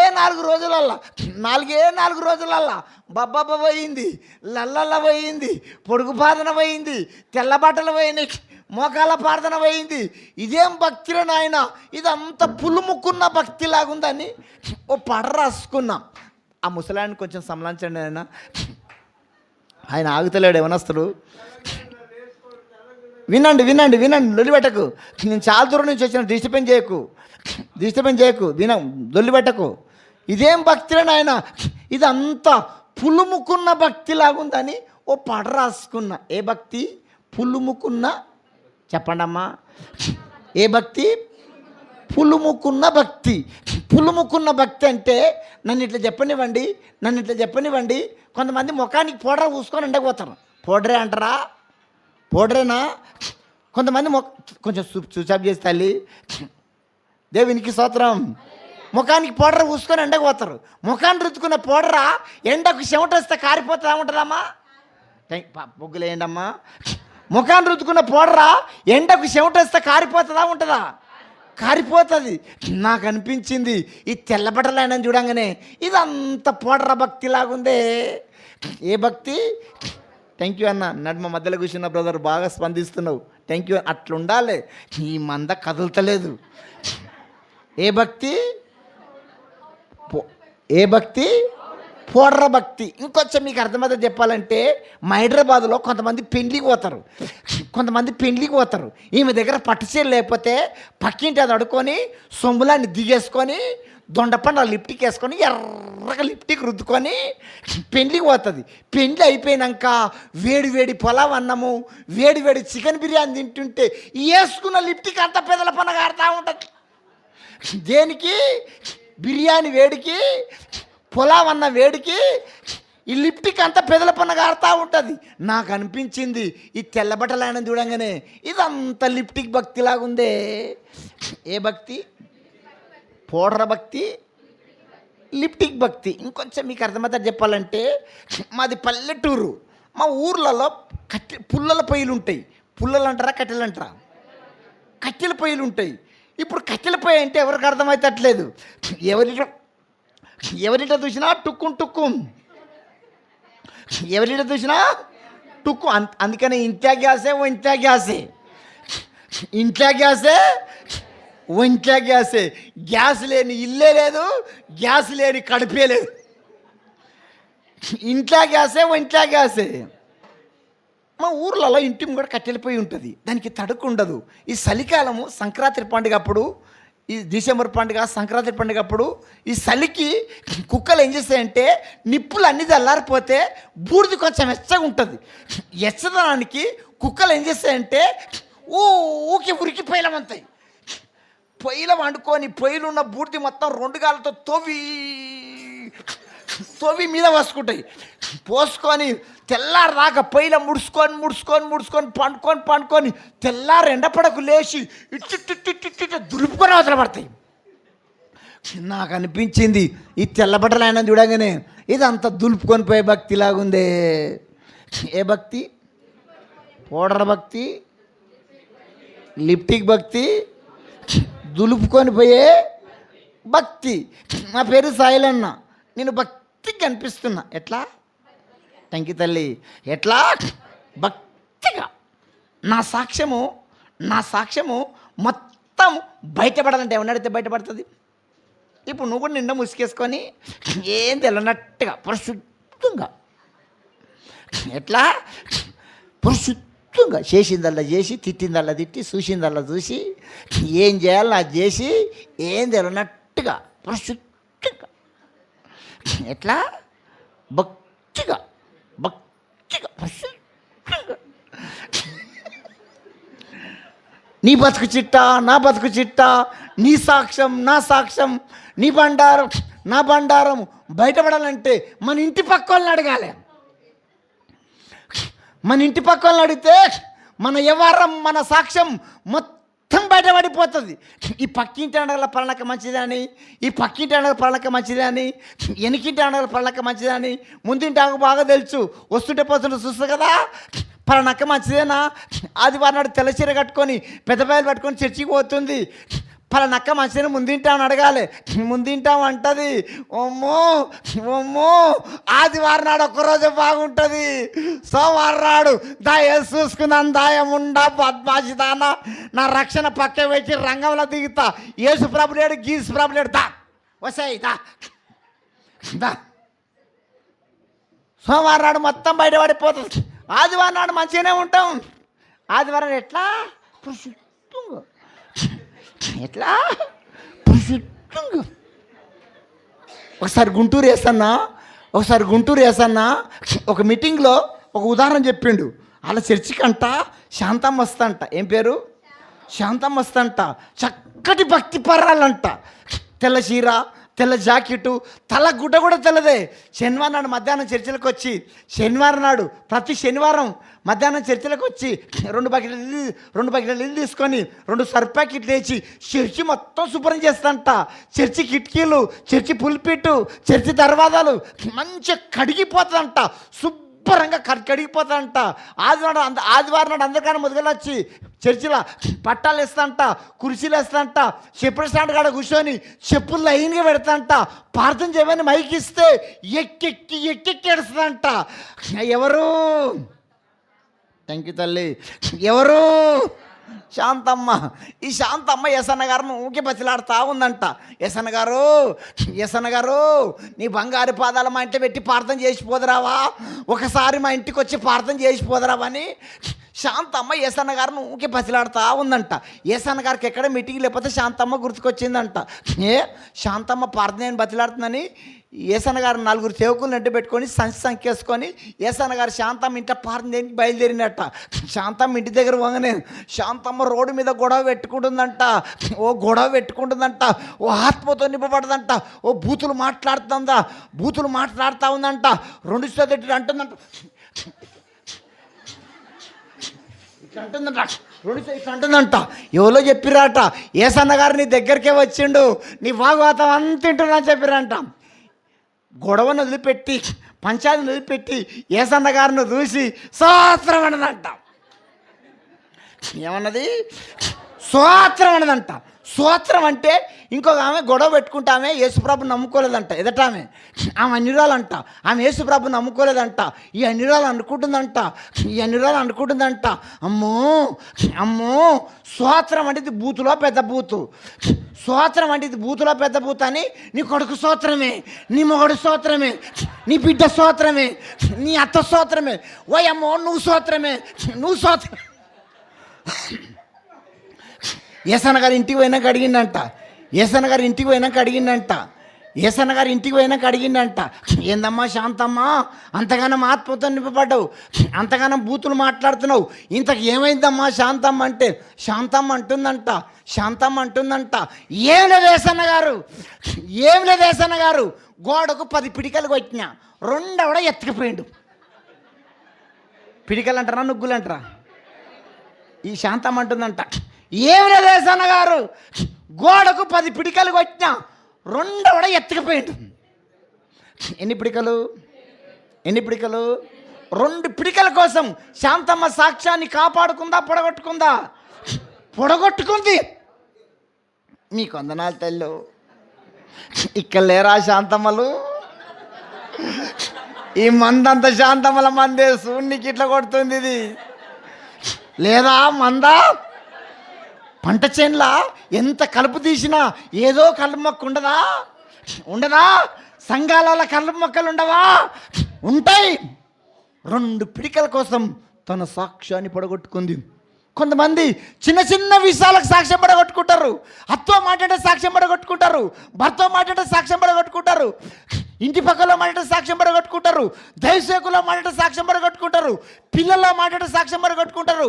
రోజులల్లా బబ్బబ్బ పోయింది, లల్లల్ల పోయింది, పొడుగు పాదన పోయింది, తెల్ల బట్టలు పోయినాయి, మోకాల ప్రార్థన పోయింది. ఇదేం భక్తిరా నాయన, ఇదంతా పులుముకున్న భక్తిలాగుందని ఓ పడ రాసుకున్నాం. ఆ ముసలాయన్ని కొంచెం సంలాంచండి. ఆయన ఆగుతలేడు యవనస్తుడు. వినండి, లొల్లిపెట్టకు. నేను చాలా దూరం నుంచి వచ్చిన, డిస్టర్బెన్స్ చేయకు, లొల్లిపెట్టకు. ఇదేం భక్తిరా నాయన, ఇదంతా పులుముకున్న భక్తిలాగుందని ఓ పడ రాసుకున్నా. ఏ భక్తి? పులుముకున్న. చెప్పండి అమ్మా, ఏ భక్తి? పులుముకున్న భక్తి అంటే నన్ను ఇట్లా చెప్పనివ్వండి. కొంతమంది ముఖానికి పౌడర్ పూసుకొని ఎండకపోతారు. పౌడరే అంటారా? పౌడరేనా? కొంతమంది కొంచెం చూచాప్ చేసి తల్లి దేవునికి స్తోత్రం. ముఖానికి పౌడర్ పూసుకొని ఎండకు పోతారు. ముఖాన్ని రుద్దుకున్న పౌడరా ఎండకు చెమట వస్తే కారిపోతుందా ఉంటుందమ్మా? బొగ్గులు వేయండమ్మా. ముఖాన్ని రుద్దుకున్న పౌడరా ఎండకు చెమట వస్తే కారిపోతుందా ఉంటుందా? కారిపోతుంది. నాకు అనిపించింది ఈ తెల్లబట్టలైన చూడంగానే ఇదంత పౌడర భక్తిలాగుందే. ఏ భక్తి? థ్యాంక్ యూ అన్న. నడుమ మధ్యలో కూర్చున్న బ్రదర్ బాగా స్పందిస్తున్నావు. Thank you. అట్లుండాలి. ఈ మంద కదులుతలేదు. ఏ భక్తి? ఏ భక్తి? పౌడర భక్తి. ఇంకొంచెం మీకు అర్థమైతే చెప్పాలంటే మా హైదరాబాద్లో కొంతమంది పెండ్లికి పోతారు. ఈమె దగ్గర పట్టుచీర లేకపోతే పక్కింటి అది అడుకొని సొమ్ములాన్ని దిగేసుకొని దొండపండు లిప్టిక్ వేసుకొని ఎర్రగా లిప్టిక్ రుద్దుకొని పెండ్లికి పోతుంది. పెండ్లి అయిపోయినాక వేడి పొలావ్ అన్నము వేడి చికెన్ బిర్యానీ తింటుంటే వేసుకున్న లిప్టిక్ అంత పెదల పనగ ఆడుతూ ఉంటుంది. దేనికి? బిర్యానీ వేడికి, పొలావ్ అన్న వేడికి ఈ లిప్టిక్ అంతా పెదల పన్నగా ఆడుతూ ఉంటుంది. నాకు అనిపించింది ఈ తెల్లబట్టలు ఆయన చూడంగానే ఇదంతా లిప్టిక్ భక్తిలాగుందే. ఏ భక్తి? పౌడర్ భక్తి, లిప్టిక్ భక్తి. ఇంకొంచెం మీకు అర్థమవుతుంది చెప్పాలంటే మాది పల్లెటూరు. మా ఊర్లలో పుల్లల పొయ్యిలు ఉంటాయి. పుల్లలు అంటారా కట్టెలు అంటారా? కట్టెల పొయ్యిలు ఉంటాయి. ఇప్పుడు కట్టెల పొయ్యి అంటే ఎవరికి అర్థమవుతట్లేదు. ఎవరిట చూసినా టుక్కుం, ఎవరిట చూసినా టుక్కు. అందుకని ఇంట్లో గ్యాసే ఒంట్లా గ్యాసే. గ్యాస్ లేని ఇల్లే లేదు, గ్యాస్ లేని కడుపే లేదు. ఇంట్లో గ్యాసే. మా ఊర్లలో ఇంటి కూడా కట్టెలిపోయి ఉంటుంది. దానికి తడుకు ఉండదు. ఈ చలికాలము సంక్రాంతి పండుగ అప్పుడు, ఈ డిసెంబర్ పండుగ సంక్రాంతి పండుగ అప్పుడు ఈ చలికి కుక్కలు ఏం చేస్తాయంటే నిప్పులు అన్నీ చల్లారిపోతే బూడిది కొంచెం వెచ్చగా ఉంటుంది. వెచ్చదనానికి కుక్కలు ఏం చేస్తాయంటే ఊకి ఉరికి పొయ్యిలమంతాయి. పొయ్యిలో వండుకొని పొయ్యిలు ఉన్న బూడిది మొత్తం 2 గాలతో తోవి మీద పోసుకొని తెల్లారు దాకా పొయ్యిలో ముడుచుకొని పండుకొని తెల్లారు ఎండపడకు లేచి ఇట్టు దులుపుకొని అవతల పడతాయి. నాకు అనిపించింది ఈ తెల్లబట్టలు అయినా చూడగానే ఇదంతా దులుపుకొని పోయే భక్తిలాగుందే. ఏ భక్తి? పౌడర్ భక్తి, లిప్టిక్ భక్తి, దులుపుకొని పోయే భక్తి. నా పేరు సాయిలన్న. నేను భక్తికి అనిపిస్తున్నా. ఎట్లా? థ్యాంక్ యూ తల్లి. ఎట్లా? భక్తిగా. నా సాక్ష్యము మొత్తం బయటపడాలంటే ఎవరినడితే బయటపడుతుంది? ఇప్పుడు నువ్వు కూడా నిండా ముసుకేసుకొని ఏం తెల్లనట్టుగా పరిశుద్ధంగా, ఎట్లా పరిశుద్ధంగా చేసిందల్లా చేసి, తిట్టిందల్లా తిట్టి, చూసిందల్లా చూసి, ఏం చేయాలో అది చేసి, ఏం తెల్లనట్టుగా పరిశుద్ధంగా, ఎట్లా భక్తిగా పరిశుద్ధంగా. నీ బతుకు చిట్టా, నా బతుకు చిట్టా, నీ సాక్ష్యం, నా సాక్ష్యం, నీ బండారం, నా బండారం బయటపడాలంటే మన ఇంటి పక్క వాళ్ళని అడగాలి. మన ఇంటి పక్క వాళ్ళని అడిగితే మన వ్యవహారం, మన సాక్ష్యం మొత్తం బయటపడిపోతుంది. ఈ పక్కింటి అడగల పలనక మంచిదని, ఈ పక్కింటి అడగల పలనక మంచిదని, వెనకింటి అడగల పలనక మంచిదని, ముందింటి ఆకు బాగా తెలుసు. వస్తుంటే పోతుంటే చూస్తుంది కదా, పలనక్క మంచిదేనా? ఆదివారం నాడు తెల్లచీర కట్టుకొని పెద్ద బయలు పట్టుకొని చర్చికి పోతుంది. పలనక్క మంచిదని ముందింటామని అడగాలి. ముందింటాం అంటది, ఓమ్మో ఆదివారం నాడు ఒక్కరోజే బాగుంటుంది, సోమవారం నాడు దాయం చూసుకుందాం, దాయం ఉండా బద్మాషిదాన, నా రక్షణ పక్క వచ్చి రంగంలో దిగుతా, యేసు ప్రభు లేడు, గీసు ప్రభు లేడు, దా వసాయి దా. సోమవారం నాడు మొత్తం బయటపడిపోతుంది. ఆదివారం నాడు మంచిగానే ఉంటాం. ఆదివారం ఎట్లా? పరిశుద్ధంగా. ఎట్లా? పరిశుద్ధంగా. ఒకసారి గుంటూరు వేసన్నా ఒక మీటింగ్లో ఒక ఉదాహరణ చెప్పిండు. అలా చర్చికి అంట శాంతమ్మ వస్తంట. ఏం పేరు? శాంతమ్మ వస్తంట. చక్కటి భక్తి పర్రాలంట. తెల్ల చీర, తెల్ల జాకెట్టు, తల గుడ్డ కూడా తెల్లదే. శనివారం నాడు మధ్యాహ్నం చర్చిలకు వచ్చి, శనివారం నాడు ప్రతి శనివారం మధ్యాహ్నం చర్చిలకు వచ్చి 2 బకెట్ల నీళ్ళు తీసుకొని 2 సర్ఫ్ ప్యాకెట్లు వేసి చర్చి మొత్తం శుభ్రం చేస్తాంట. చర్చి కిటికీలు, చర్చి పుల్పిట్టు, చర్చి దర్వాజాలు మంచిగా కడిగిపోతుందంట. శుభ్రంగా కడిగిపోతాడంట. ఆదివారం నాడు అందరికన్నా మొదలు వచ్చి చర్చిలో పట్టాలు వేస్తాంట, కుర్చీలు వేస్తాంట, చెప్పుల స్టాండ్ కాడ కూర్చొని చెప్పులు లైన్గా పెడతాంట. ప్రార్థన చేయమని మైకి ఇస్తే ఎక్కెక్కి ఏడుస్తుందంట. ఎవరు? థ్యాంక్ యూ తల్లి. ఎవరు? శాంతమ్మ. ఈ శాంతమ్మ ఎసన్న గారిని ఊకే బతిలాడుతూ ఉందంట. ఎసన్న గారు నీ బంగారు పాదాలు మా ఇంట్లో పెట్టి ప్రార్థన చేసిపోదురావా, ఒకసారి మా ఇంటికి వచ్చి ప్రార్థన చేసిపోదురావా అని శాంతమ్మ ఎసన్న గారిని ఊకే బతిలాడుతూ ఉందంట. ఎసన్న గారికి ఎక్కడ మీటింగ్ లేకపోతే శాంతమ్మ గుర్తుకొచ్చిందంట. శాంతమ్మ ప్రార్థన అని బతిలాడుతుందని ఏసన్న గారు 4 సేవకులు నెట్టు పెట్టుకొని సంఖ్యేసుకొని ఏసన్న గారు శాంతమ్మ ఇంట్లో ప్రార్థన చేయడానికి బయలుదేరినట్ట. శాంతమ్మ ఇంటి దగ్గర పోగానే శాంతమ్మ రోడ్డు మీద గొడవ పెట్టుకుంటుందంట. ఓ ఆత్మతో నింపబడదంట. ఓ బూతులు మాట్లాడుతూ ఉందంట. 2 సోదరులు అంటుందంట, అంటుందంట. ఎవరో చెప్పిరాట, ఏసన్న గారు నీ దగ్గరికే వచ్చిండు, నీ భాగవతం అంత తింటున్నా చెప్పిరంట. గొడవను వదిలిపెట్టి, పంచాయతీని వదిలిపెట్టి ఏసన్న గారిని చూసి స్తోత్రం అన్నదంట. ఏమన్నది? స్తోత్రం అన్నదంట. స్తోత్రం అంటే ఇంకొక ఆమె గొడవ పెట్టుకుంటామే యేసుప్రభుని నమ్ముకోలేదంట. ఎదట ఆమె అన్యురాలంట. ఆమె యేసుప్రభుని నమ్ముకోలేదంట. ఈ అన్యురాలు అనుకుంటుందంట. అమ్మో స్తోత్రం అంటే ఇది బూతులో పెద్ద బూతు అని నీ కొడుకు స్తోత్రమే, నీ మొగడు స్తోత్రమే, నీ బిడ్డ స్తోత్రమే, నీ అత్త స్తోత్రమే, ఓయమ్మో నువ్వు స్తోత్రమే. ఏసన్న గారి ఇంటికి పోయినాక అడిగిందంట. ఏందమ్మా శాంతమ్మ, అంతగానం ఆత్మతో నింపబడ్డావు, అంతగానం బూతులు మాట్లాడుతున్నావు, ఇంతకు ఏమైందమ్మా శాంతమ్మ అంటే, శాంతమ్మ అంటుందంట ఏం లేదు ఏసన్న గారు గోడకు 10 పిడికలు కొట్టినా, 2 కూడా ఎత్తుకుపోయిండు. పిడికలు అంటారా, నుగ్గులు అంటారా? ఈ శాంతమ్మ అంటుందంట, ఏం లేదు ఏసన్న గారు గోడకు 10 పిడికలు కొట్టినా, 2 కూడా ఎత్తుకుపోయిండు. ఎన్ని పిడికలు? 2 పిడికల కోసం శాంతమ్మ సాక్ష్యాన్ని కాపాడుకుందా, పొడగొట్టుకుంది. మీకు వందనాలు తల్లు. ఇక్కడ లేరా శాంతమ్మలు? ఈ మందంత శాంతమ్మల మందే సూర్యునికి ఇట్లా కొడుతుంది. ఇది లేదా మందా? పంట చేనులా ఎంత కలుపు తీసినా ఏదో కలుపు మొక్క ఉండదా? సంఘాల కలుపు మొక్కలు ఉండవా? ఉంటాయి. 2 పిడికల కోసం తన సాక్ష్యాన్ని పడగొట్టుకుంది. కొంతమంది చిన్న విషయాలకు సాక్ష్యం పడగొట్టుకుంటారు. అత్తో మాట్లాడే సాక్ష్యం పడగొట్టుకుంటారు, భర్తతో మాట్లాడే సాక్ష్యం పడగొట్టుకుంటారు, ఇంటి పక్కలో మాట్లాడే సాక్ష్యం పడగొట్టుకుంటారు, దైవసేకులో మాట్లాడే సాక్ష్యం పడగొట్టుకుంటారు, పిల్లల్లో మాట్లాడే సాక్ష్యం పడగొట్టుకుంటారు.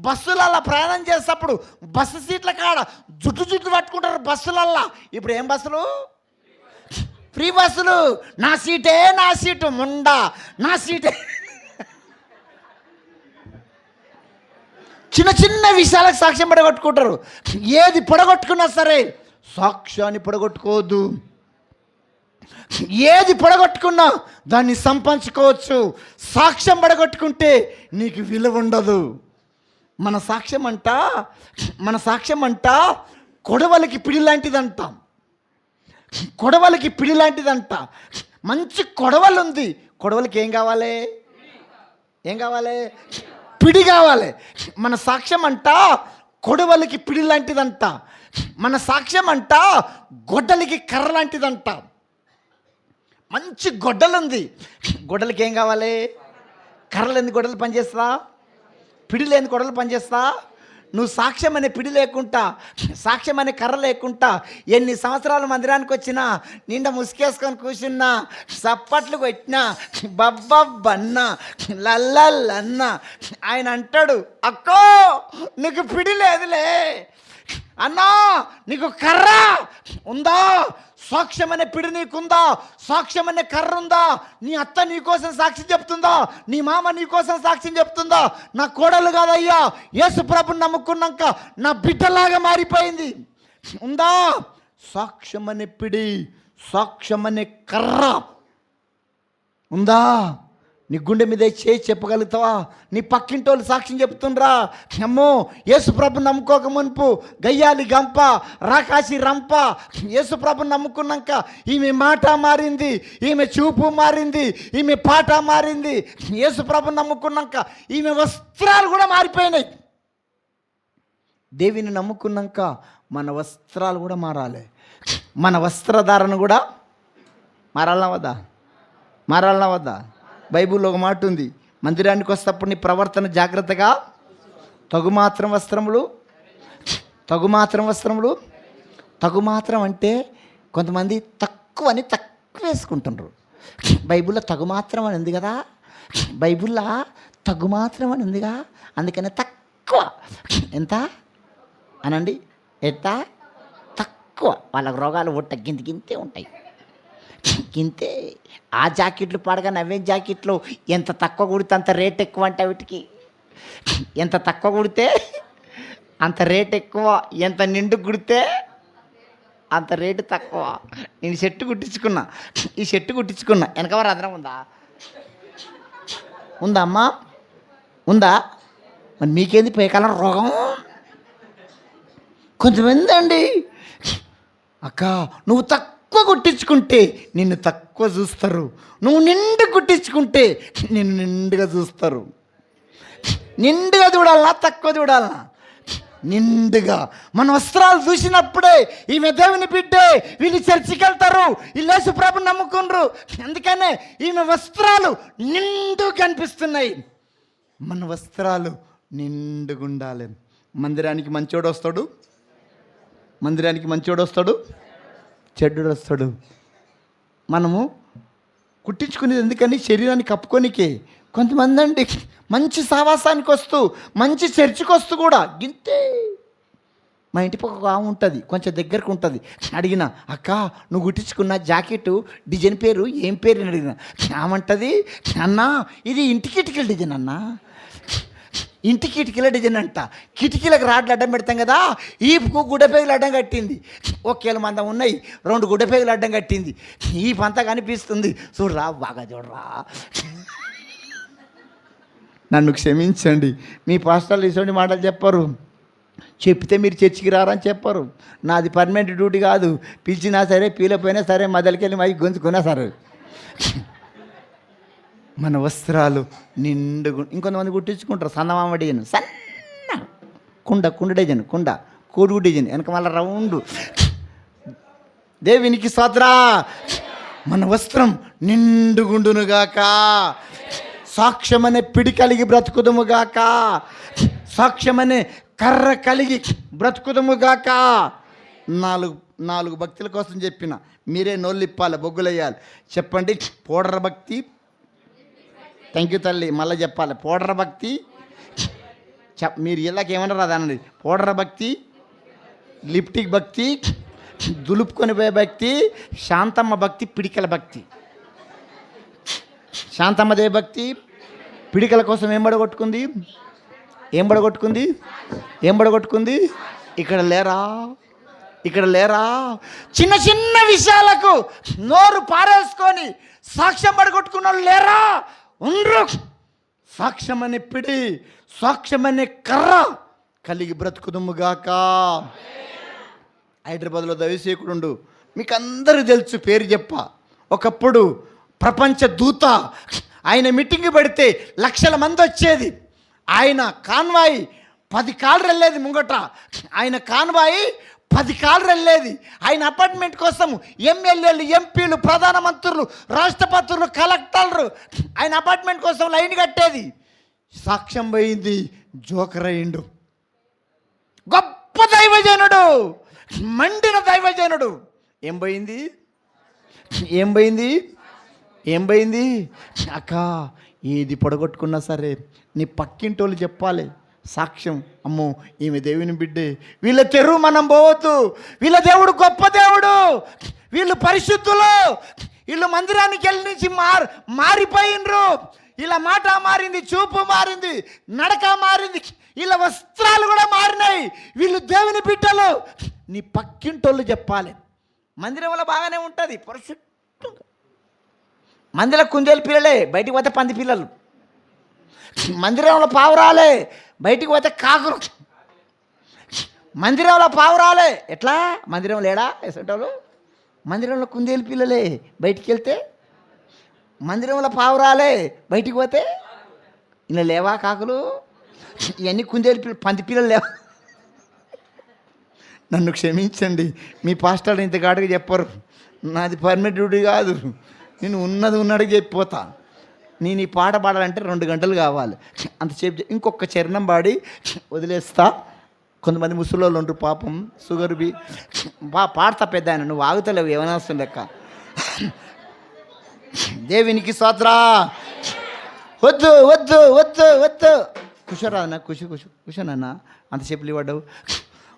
బస్సులల్లో ప్రయాణం చేసేటప్పుడు బస్సు సీట్ల కాడ జుట్టు పట్టుకుంటారు బస్సులల్లో. ఇప్పుడు ఏం బస్సులు? ఫ్రీ బస్సులు. నా సీటు ముండా, నా సీటే. చిన్న విషయాలకు సాక్ష్యం పడగొట్టుకుంటారు. ఏది పడగొట్టుకున్నా సరే సాక్ష్యాన్ని పడగొట్టుకోవద్దు. ఏది పడగొట్టుకున్నా దాన్ని సంపాదించుకోవచ్చు. సాక్ష్యం పడగొట్టుకుంటే నీకు విలువ ఉండదు. మన సాక్ష్యం అంట కొడవలికి పిడి లాంటిదంట. మంచి కొడవలు ఉంది. కొడవలికి ఏం కావాలి? పిడి కావాలి. మన సాక్ష్యం అంట కొడవలికి పిడి లాంటిదంట. మన సాక్ష్యం అంట గొడ్డలికి కర్ర లాంటిదంట. మంచి గొడ్డలుంది. గొడ్డలకి ఏం కావాలి? కర్ర లేని గొడ్డలు పనిచేస్తా? పిడి లేని గొడ్డలు పనిచేస్తా? నువ్వు సాక్ష్యం అనే పిడి లేకుండా, సాక్ష్యం అనే కర్ర లేకుండా ఎన్ని సంవత్సరాలు మందిరానికి వచ్చినా, నిండా ముసుకేసుకొని కూర్చున్నా, చప్పట్లు కొట్టినా, బబ్బబ్బన్నా, లల్లన్నా, ఆయన అంటాడు, అక్కో నీకు పిడి లేదులే, అన్నా నీకు కర్ర ఉందా? సాక్ష్యం అనే పిడి నీకుందా? సాక్ష్యం అనే కర్ర ఉందా? నీ అత్త నీ కోసం సాక్ష్యం చెప్తుందా? నీ మామ నీ కోసం సాక్ష్యం చెప్తుందా? నా కోడలు కాదయ్యా, యేసు ప్రభుని నమ్ముకున్నాక నా బిడ్డలాగా మారిపోయింది ఉందా? సాక్ష్యం అనే పిడి, సాక్ష్యం అనే కర్ర ఉందా? నీ గుండె మీద చేసి చెప్పగలుగుతావా? నీ పక్కింటోళ్ళు సాక్ష్యం చెప్తుండ్రా, అమ్మో యేసు ప్రభుని నమ్ముకోక మునుపు గయ్యాలి గంప రాకాసి రంప, యేసు ప్రభుని నమ్ముకున్నాక ఈమె మాట మారింది, ఈమె చూపు మారింది, ఈమె పాట మారింది. యేసు ప్రభుని నమ్ముకున్నాక ఈమె వస్త్రాలు కూడా మారిపోయినాయి. దేవిని నమ్ముకున్నాక మన వస్త్రాలు కూడా మారాలి. మన వస్త్రధారణ కూడా మారాలనా వద్దా? మారాలనా వద్దా? బైబిల్లో ఒక మాట ఉంది, మందిరానికి వస్తేప్పుడు నీ ప్రవర్తన జాగ్రత్తగా తగుమాత్రం వస్త్రములు. తగుమాత్రం అంటే కొంతమంది తక్కువ వేసుకుంటున్నారు. బైబిల్లో తగుమాత్రం అని ఉంది కదా, బైబిల్లో తగుమాత్రం అని ఉందిగా, అందుకనే తక్కువ. ఎంత అనండి? ఎంత తక్కువ. వాళ్ళకి రోగాలు గింతే ఉంటాయి, గింతే. ఆ జాకెట్లు పాడగా నవ్వే జాకెట్లు ఎంత తక్కువ కుడితే అంత రేట్ ఎక్కువ అంటే వీటికి. ఎంత తక్కువ కుడితే అంత రేట్ ఎక్కువ, ఎంత నిండు కుడితే అంత రేటు తక్కువ. నేను ఈ షర్టు కుట్టించుకున్నా వెనకవారు అదనం ఉందా అమ్మా? ఉందా? మరి మీకేంది పేకాలం రోగం? కొంతమంది అండి, అక్క నువ్వు తక్కువ కుట్టించుకుంటే నిన్ను తక్కువ చూస్తారు, నువ్వు నిండు కుట్టించుకుంటే నిన్ను నిండుగా చూస్తారు. నిండుగా చూడాలన్నా తక్కువ చూడాలన్నా? నిండుగా. మన వస్త్రాలు చూసినప్పుడే ఈమె దేవుని బిడ్డే, వీళ్ళు చర్చికి వెళ్తారు, వీళ్ళు యేసు ప్రభుని నమ్ముకున్నారు, అందుకనే ఈమె వస్త్రాలు నిండుగా కనిపిస్తున్నాయి. మన వస్త్రాలు నిండుగా ఉండాలి. మందిరానికి మంచోడు వస్తాడు, చెడ్డుడు వస్తాడు. మనము కుట్టించుకునేది ఎందుకని? శరీరాన్ని కప్పుకోనికే. కొంతమంది అండి మంచి సావాసానికి వస్తూ, మంచి చర్చికి వస్తూ కూడా గింతే. మా ఇంటి పక్క ఆమె ఉంటుంది, కొంచెం దగ్గరకు ఉంటుంది. అడిగిన, అక్క నువ్వు కుట్టించుకున్న జాకెట్ డిజైన్ పేరు ఏం పేరు అని అడిగిన. ఆమంటది, అన్నా ఇది ఇంటికి ఇటుకల డిజైన్ అన్నా, ఇంటికి కిటికీల డిజైన్ అంట. కిటికీలకు రాడ్లు అడ్డం పెడతాం కదా, ఈపుకు గుడ్డపేగులు అడ్డం కట్టింది. ఒకేళ్ళ మందం ఉన్నాయి, 2 గుడ్డపేగులు అడ్డం కట్టింది. ఈ పంత కనిపిస్తుంది, చూడరా బాగా చూడరా. నన్ను క్షమించండి, మీ పాస్టర్లు ఇటువంటి మాటలు చెప్పరు, చెప్తే మీరు చర్చికి రారని చెప్పరు. నాది పర్మనెంట్ డ్యూటీ కాదు, పిలిచినా సరే పీలపోయినా సరే మొదలుకెళ్ళి మై గొంతుకున్నా సరే. మన వస్త్రాలు నిండుగా. ఇంకొంతమంది కుట్టించుకుంటారు సన్నమామ డిజైన్, సన్న కుండ డిజైన్, కోడుగు డిజైన్, వెనక మళ్ళీ రౌండ్. దేవునికి స్తోత్రం. మన వస్త్రం నిండుగుండునుగాక, సాక్ష్యమనే పిడి కలిగి బ్రతుకుదుముగాక, సాక్ష్యమనే కర్ర కలిగి బ్రతుకుదుముగాక. 4 భక్తుల కోసం చెప్పిన, మీరే నోళ్ళు ఇప్పాలి, బొగ్గులు వేయాలి. చెప్పండి. పౌడర్ భక్తి, థ్యాంక్ యూ తల్లి, మళ్ళీ చెప్పాలి. పౌడర్ భక్తి మీరు ఇళ్ళకి ఏమన్నారు అదనండి. పౌడర్ భక్తి, లిప్టిక్ భక్తి, దులుపుకొని పోయే భక్తి, శాంతమ్మ భక్తి, పిడికల భక్తి. శాంతమ్మదే భక్తి పిడికల కోసం ఏం బడగొట్టుకుంది? ఇక్కడ లేరా చిన్న చిన్న విషయాలకు నోరు పారేసుకొని సాక్ష్యం పడగొట్టుకున్న వాళ్ళు లేరా? ఉండ్రు. సాక్ష్యం అనే పిడి, సాక్ష్యం అనే కర్ర కలిగి బ్రతుకుదుముగాక. హైదరాబాద్లో దైవసేకుడు మీకు అందరూ తెలుసు, పేరు చెప్ప. ఒకప్పుడు ప్రపంచ దూత, ఆయన మీటింగ్ పెడితే లక్షల మంది వచ్చేది. ఆయన కాన్వాయి 10 కార్లు వెళ్ళేది ముంగట. ఆయన కాన్వాయి 10 కార్లు వెళ్ళేది. ఆయన అపార్ట్మెంట్ కోసం ఎమ్మెల్యేలు, ఎంపీలు, ప్రధానమంత్రులు, రాష్ట్రపతులు, కలెక్టర్లు ఆయన అపార్ట్మెంట్ కోసం లైన్ కట్టేది. సాక్ష్యం పోయింది, జోకర్ అయ్యిండు. గొప్ప దైవజనుడు, మండిన దైవజనుడు. ఏం పోయింది? అక్క ఏది పొడగొట్టుకున్నా సరే నీ పక్కింటోళ్ళు చెప్పాలి, సాక్ష్యం, అమ్మో ఈమె దేవుని బిడ్డే, వీళ్ళ తెరువు మనం పోవద్దు, వీళ్ళ దేవుడు గొప్ప దేవుడు, వీళ్ళు పరిశుద్ధులు, వీళ్ళు మందిరానికి వెళ్ళి నుంచి మారిపోయినరు, ఇలా మాట మారింది, చూపు మారింది, నడక మారింది, వీళ్ళ వస్త్రాలు కూడా మారినాయి, వీళ్ళు దేవుని బిడ్డలు. నీ పక్కింటోళ్ళు చెప్పాలి. మందిరంలో బాగానే ఉంటుంది పరిశుద్ధంగా, మందిర కుందేలు పిల్లలే, బయటికి పోతే పంది పిల్లలు, మందిరంలో పావురాలే, బయటికి పోతే కాకులు, మందిరంలో పావురాలే, ఎట్లా మందిరం లేడా ఎసటోళ్ళు, మందిరంలో కుందేలు పిల్లలే, బయటికి వెళ్తే మందిరంలో పావురాలే, బయటికి పోతే ఇలా లేవా కాకులు, ఇవన్నీ కుందేలు పిల్లలు, పంది పిల్లలు లేవా? నన్ను క్షమించండి, మీ పాస్టర్లు ఇంత ఘాటుగా చెప్పరు, నాది పర్మిట్ డ్యూటీ కాదు, నేను ఉన్నది ఉన్నట్టుగా చెప్పిపోతా. నేను ఈ పాట పాడాలంటే 2 గంటలు కావాలి, అంతసేపు ఇంకొక చరణం పాడి వదిలేస్తా. కొంతమంది ముసలోళ్ళు ఉంటారు పాపం, షుగర్ బి పాడతా పెద్ద ఆయన, నువ్వు ఆగుతలేవు ఏమైనా వస్తుంది లెక్క. దేవునికి స్తోత్ర. వద్దు వద్దు వద్దు వద్దు కుషరాదన్న, కుషనన్న అంతసేపు పడ్డావు.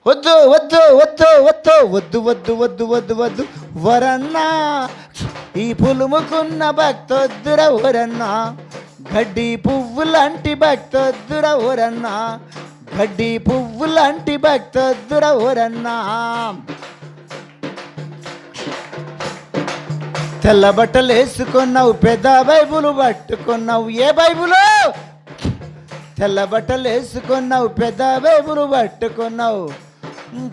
వద్దు వద్దు వద్దు వద్దు వద్దు వద్దు వద్దు వద్దు వద్దు వరన్నా, ఈ పులుముకున్న భక్తొద్దుర వరన్నా, గడ్డి పువ్వు లాంటి భక్తొద్దుర వరన్నా, గడ్డి పువ్వు లాంటి భక్తొద్దుర వరన్నా. తెల్ల బట్టలు వేసుకున్నావు, పెద్ద బైబులు పట్టుకున్నావు, ఏ బైబులు? తెల్ల బట్టలు వేసుకున్నావు, పెద్ద బైబులు పట్టుకున్నావు,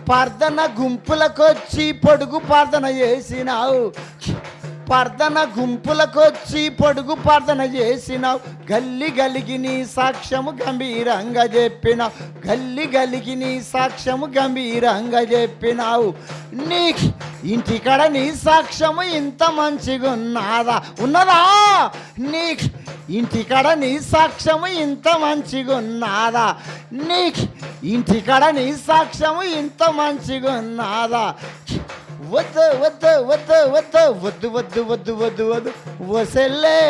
ప్రార్థన గుంపులకొచ్చి పొడుగు ప్రార్థన చేసినావు, ప్రార్థన గుంపులకొచ్చి పొడుగు ప్రార్థన చేసినావు, గల్లి గలిగి నీ సాక్ష్యము గంభీరంగా చెప్పినావు, గల్లి గలిగి నీ సాక్ష్యము గంభీరంగా చెప్పినావు. నీ ఇంటికాడ నీ సాక్ష్యము ఇంత మంచిగా ఉన్నదా? నీ ఇంటికాడ నీ సాక్ష్యము ఇంత మంచిగా ఉన్నదా? నీ ఇంటికాడ నీ సాక్ష్యము ఇంత మంచిగా ఉన్నదా? వద్దు వద్దు వద్దు వద్దు వద్దు వద్దు వద్దు వద్దు వద్దు వసెల్లే,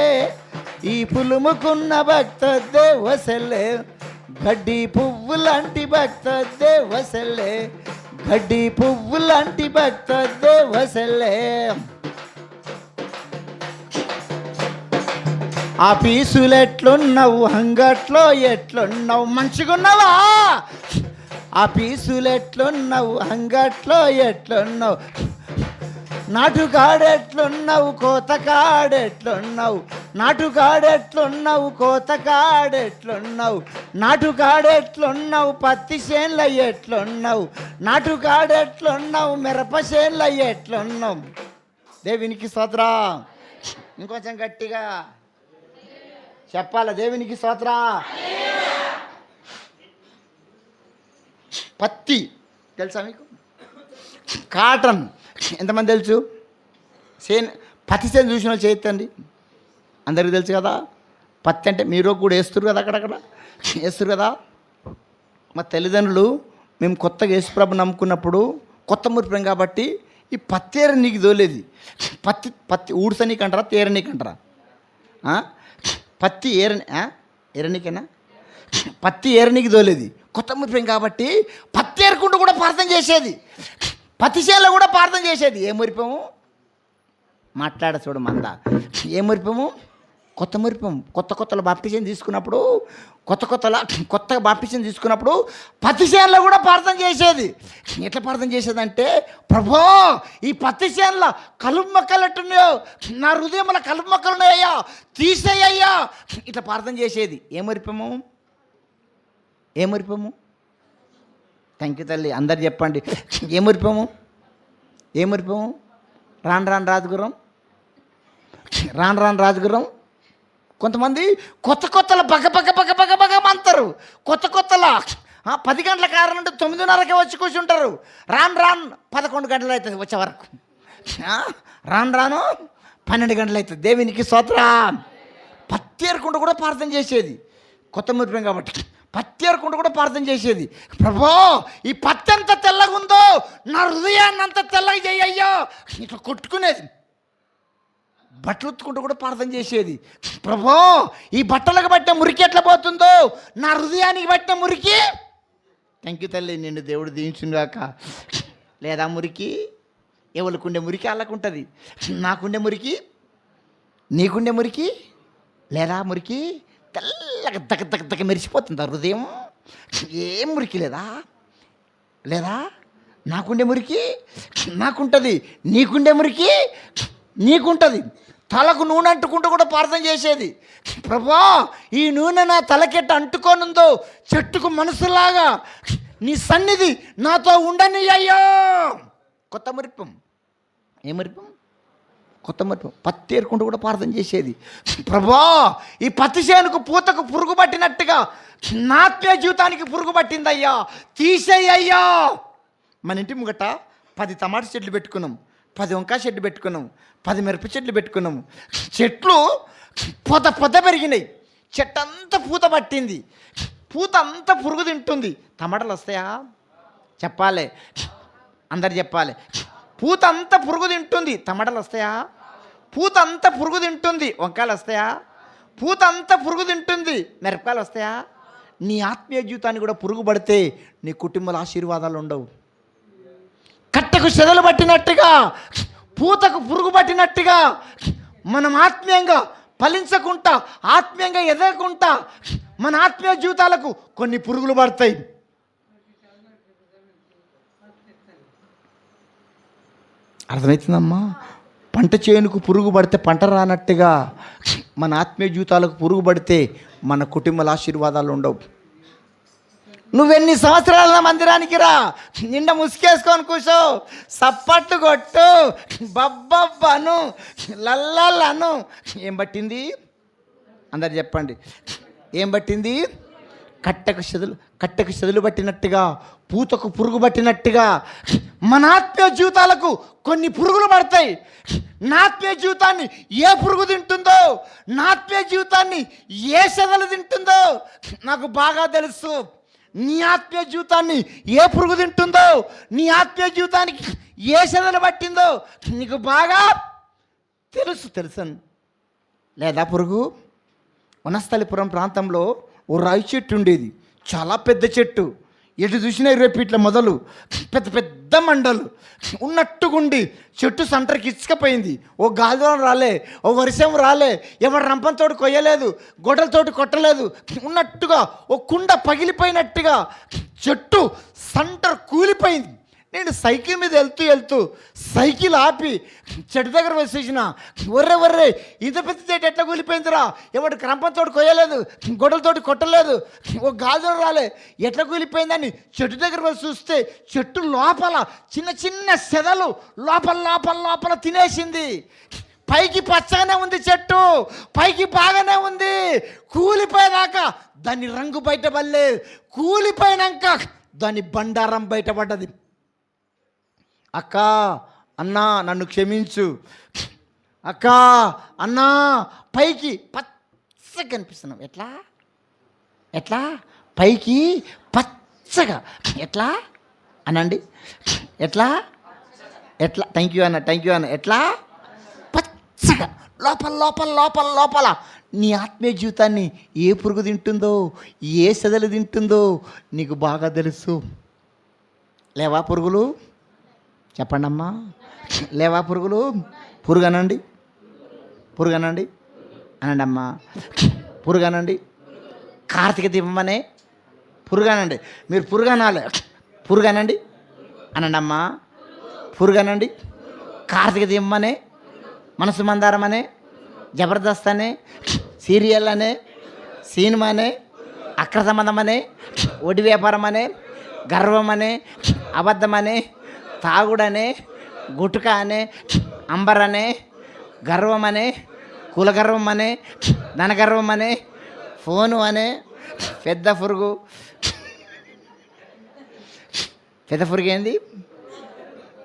ఈ పులుముకున్న భక్తొద్దే వసెల్లే, గడ్డి పువ్వు లాంటి భక్తొద్దే వసెల్లే, గడ్డి పువ్వు లాంటి భక్తొద్దే వసెల్లే. ఆ పీసులు ఎట్లున్నావు, అంగట్లో ఎట్లున్నావు, మంచిగున్నావా? ఆ పీసులు ఎట్లున్నావు, అంగట్లో ఎట్లున్నావు, నాటుగాడెట్లున్నావు, కోతకాడెట్లున్నావు, నాటుగాడెట్లున్నావు, కోతకాడెట్లున్నావు, నాటుగాడెట్లున్నావు, పత్తి చేన్ల ఎట్లున్నావు, నాటుగాడెట్లున్నావు, మిరప చేన్ల ఎట్లున్నావు. దేవునికి స్తోత్రం. ఇంకొంచెం గట్టిగా చెప్పాల, దేవునికి స్తోత్రం. పత్తి తెలుసా మీకు? కాటన్ ఎంతమంది తెలుసు? పత్తి చేను చూసిన వాళ్ళు చేయొద్దండి, అందరికీ తెలుసు కదా. పత్తి అంటే మీరు కూడా వేస్తారు కదా, అక్కడక్కడ వేస్తారు కదా. మా తల్లిదండ్రులు మేము కొత్తగా యేసుప్రభు నమ్ముకున్నప్పుడు కొత్త మురిపాం కాబట్టి ఈ పత్తి ఏర నీకు దోలేది. పత్తి ఊడ్స నీకు అంటారా, తేర నీకు అంటారా? పత్తి ఏరనీకేనా? పత్తి ఏరనీకి దోలేది. కొత్త మురిపాం కాబట్టి పత్తి ఏరుకుంటూ కూడా ప్రార్థన చేసేది, పత్తి చేలో కూడా ప్రార్థన చేసేది. ఏ మురిపాము మాట్లాడ చూడు మంద, ఏ మురిపాము? కొత్త మురిపాం. కొత్తలో బాప్టిజం తీసుకున్నప్పుడు, కొత్తగా బాప్టిజం తీసుకున్నప్పుడు పత్తి చేనులో కూడా ప్రార్థన చేసేది. ఎట్లా ప్రార్థన చేసేదంటే, ప్రభో ఈ పత్తి చేనులో కలుపు మొక్కలు ఎట్టున్నాయో, నా హృదయంలో కలుపు మొక్కలు ఉన్నాయ్యా, తీసేయ్యా, ఇట్లా ప్రార్థన చేసేది. ఏ మురిపాము? థ్యాంక్ యూ తల్లి, అందరు చెప్పండి. ఏ మురిపాము? రాను రాజుగురం, రాజుగురం. కొంతమంది కొత్తలో బగ అంటారు. కొత్తలా 10 గంటల కారణం నుండి 9:30కే వచ్చి కూర్చుంటారు. రాను 11 గంటలు అవుతుంది వచ్చే వరకు, రాను 12 గంటలు అవుతుంది. దేవునికి స్తోత్రం. పత్తి ఏరుకుంటూ కూడా ప్రార్థన చేసేది. కొత్త మురిపాం కాబట్టి పత్తి ఏరుకుంటూ కూడా ప్రార్థన చేసేది. ప్రభో ఈ పత్తి ఎంత తెల్లగా ఉందో, నా హృదయాన్ని అంత తెల్లగా చేయయ్యో, ఇట్లా కొట్టుకునేది. బట్టలు ఉత్తుకుంటూ కూడా ప్రార్థన చేసేది. ప్రభో, ఈ బట్టలకు పట్టిన మురికి ఎట్లా పోతుందో, నా హృదయానికి పట్టిన మురికి. థ్యాంక్ యూ తల్లి, నిన్ను దేవుడు దీవించుగాక. లేదా మురికి ఎవరికుండే మురికి వాళ్ళకుంటుంది. నాకుండే మురికి, నీకుండే మురికి లేదా మురికి తెల్లగా దగ దగ దగ మెరిసిపోతుంది హృదయం. ఏం మురికి లేదా లేదా నాకుండే మురికి నాకుంటుంది, నీకుండే మురికి నీకుంటుంది. తలకు నూనె అంటుకుంటూ కూడా ప్రార్థన చేసేది. ప్రభా, ఈ నూనె నా తలకెట్ట అంటుకోనుందో చెట్టుకు మనసులాగా నీ సన్నిధి నాతో ఉండని అయ్యో. కొత్త మురిపం. ఏ మురిపం? కొత్త మురిపం. పత్తి ఏరుకుంటూ కూడా ప్రార్థన చేసేది. ప్రభా, ఈ పత్తి చేనుకు పూతకు పురుగు పట్టినట్టుగా నా ఆత్మీయ జీవితానికి పురుగు పట్టిందయ్యా, తీసేయ్యా. మన ఇంటి ముంగట 10 టమాటా చెట్లు పెట్టుకున్నాం, 10 వంకాయ చెట్లు పెట్టుకున్నాం, 10 మిరప చెట్లు పెట్టుకున్నాం. చెట్లు పొద పెరిగినాయి, చెట్టు అంతా పూత పట్టింది, పూత అంతా పురుగు తింటుంది. టమాటాలు వస్తాయా? చెప్పాలి, అందరు చెప్పాలి. పూత అంతా పురుగు తింటుంది, టమాటాలు వస్తాయా? పూత అంతా పురుగు తింటుంది, వంకాయలు వస్తాయా? పూత అంతా పురుగు తింటుంది, మిరపకాయలు వస్తాయా? నీ ఆత్మీయ జీవితాన్ని కూడా పురుగు పడితే నీ కుటుంబంలో ఆశీర్వాదాలు ఉండవు. కట్టకు చెదలు పట్టినట్టుగా, పూతకు పురుగు పట్టినట్టుగా మనం ఆత్మీయంగా ఫలించకుండా, ఆత్మీయంగా ఎదగకుండా మన ఆత్మీయ జీవితాలకు కొన్ని పురుగులు పడతాయి. అర్థమవుతుందమ్మా? పంట చేనుకు పురుగు పడితే పంట రానట్టుగా మన ఆత్మీయ జీవితాలకు పురుగు పడితే మన కుటుంబాల ఆశీర్వాదాలు ఉండవు. నువ్వెన్ని సంవత్సరాల మందిరానికి రా, నిండా ముసుకేసుకొని కూర్చో, సప్పట్టు కొట్టు, బబ్బబ్బను, లల్లలను. ఏం పట్టింది? అందరు చెప్పండి, ఏం పట్టింది? కట్టెకు చెదలు పట్టినట్టుగా, పూతకు పురుగు పట్టినట్టుగా మన ఆత్మీయ జీవితాలకు కొన్ని పురుగులు పడతాయి. నా ఆత్మీయ జీవితాన్ని ఏ పురుగు తింటుందో, నా ఆత్మీయ జీవితాన్ని ఏ చెదలు తింటుందో నాకు బాగా తెలుసు. నీ ఆత్మీయ జీవితాన్ని ఏ పురుగు తింటుందో, నీ ఆత్మీయ జీవితానికి ఏ చెదలు పట్టిందో నీకు బాగా తెలుసని. లేదా పురుగు? వనస్థలిపురం ప్రాంతంలో ఓ రాయి చెట్టు ఉండేది, చాలా పెద్ద చెట్టు. ఎటు చూసినా 20 ఫీట్ల మొదలు, పెద్ద పెద్ద మండలు ఉన్నట్టుగుండి చెట్టు సెంటర్కి ఇసుకపోయింది. ఓ గాలిదోళం రాలే, ఓ వర్షం రాలే, ఎవరి రంపంతోటి కొయ్యలేదు, గొడ్డలతోటి కొట్టలేదు. ఉన్నట్టుగా ఓ కుండ పగిలిపోయినట్టుగా చెట్టు సెంటర్ కూలిపోయింది. నేను సైకిల్ మీద వెళ్తూ సైకిల్ ఆపి చెట్టు దగ్గర వచ్చేసిన, ఒర్రే ఇంత పెద్ద చెట్టు ఎట్లా కూలిపోయిందిరా, ఎవడు క్రంపంతోటి కొయ్యలేదు, గొడవలతోటి కొట్టలేదు, ఓ గాజులు రాలే, ఎట్లా కూలిపోయిందని చెట్టు దగ్గర వచ్చి చూస్తే చెట్టు లోపల చిన్న చిన్న సెదలు లోపల తినేసింది. పైకి పచ్చగానే ఉంది చెట్టు, పైకి బాగానే ఉంది, కూలిపోయేదాకా దాని రంగు బయటపడలేదు, కూలిపోయినాక దాని బండారం బయటపడ్డది. అక్క, అన్నా నన్ను క్షమించు. అక్క, అన్నా పైకి పచ్చగా కనిపిస్తున్నావు. ఎట్లా పైకి పచ్చగా ఎట్లా అనండి? ఎట్లా థ్యాంక్ యూ అన్న. ఎట్లా పచ్చగా లోపల నీ ఆత్మీయ జీవితాన్ని ఏ పురుగు తింటుందో, ఏ సెదలు తింటుందో నీకు బాగా తెలుసు. లేవా పురుగులు? చెప్పండి అమ్మా, లేవా పురుగులు? పురుగనండి అనండి అమ్మా, పురుగనండి. కార్తీక దీపం అనే పురుగనండి. మీరు పురుగనాలి, పురుగనండి అనండి అమ్మా, పురుగనండి. కార్తీక దీపం అనే, మనసు మందారం అనే, జబర్దస్త్ అనే, సీరియల్ అనే, సినిమా అనే, అక్ర సంబంధం అనే, ఒడి వ్యాపారం అనే, గర్వం అనే, అబద్ధం అనే, తాగుడనే, గుటుక అనే, అంబరనే, గర్వం అనే, కులగర్వం అనే, ధనగర్వం అనే, ఫోను అనే పెద్ద పురుగు. ఏంది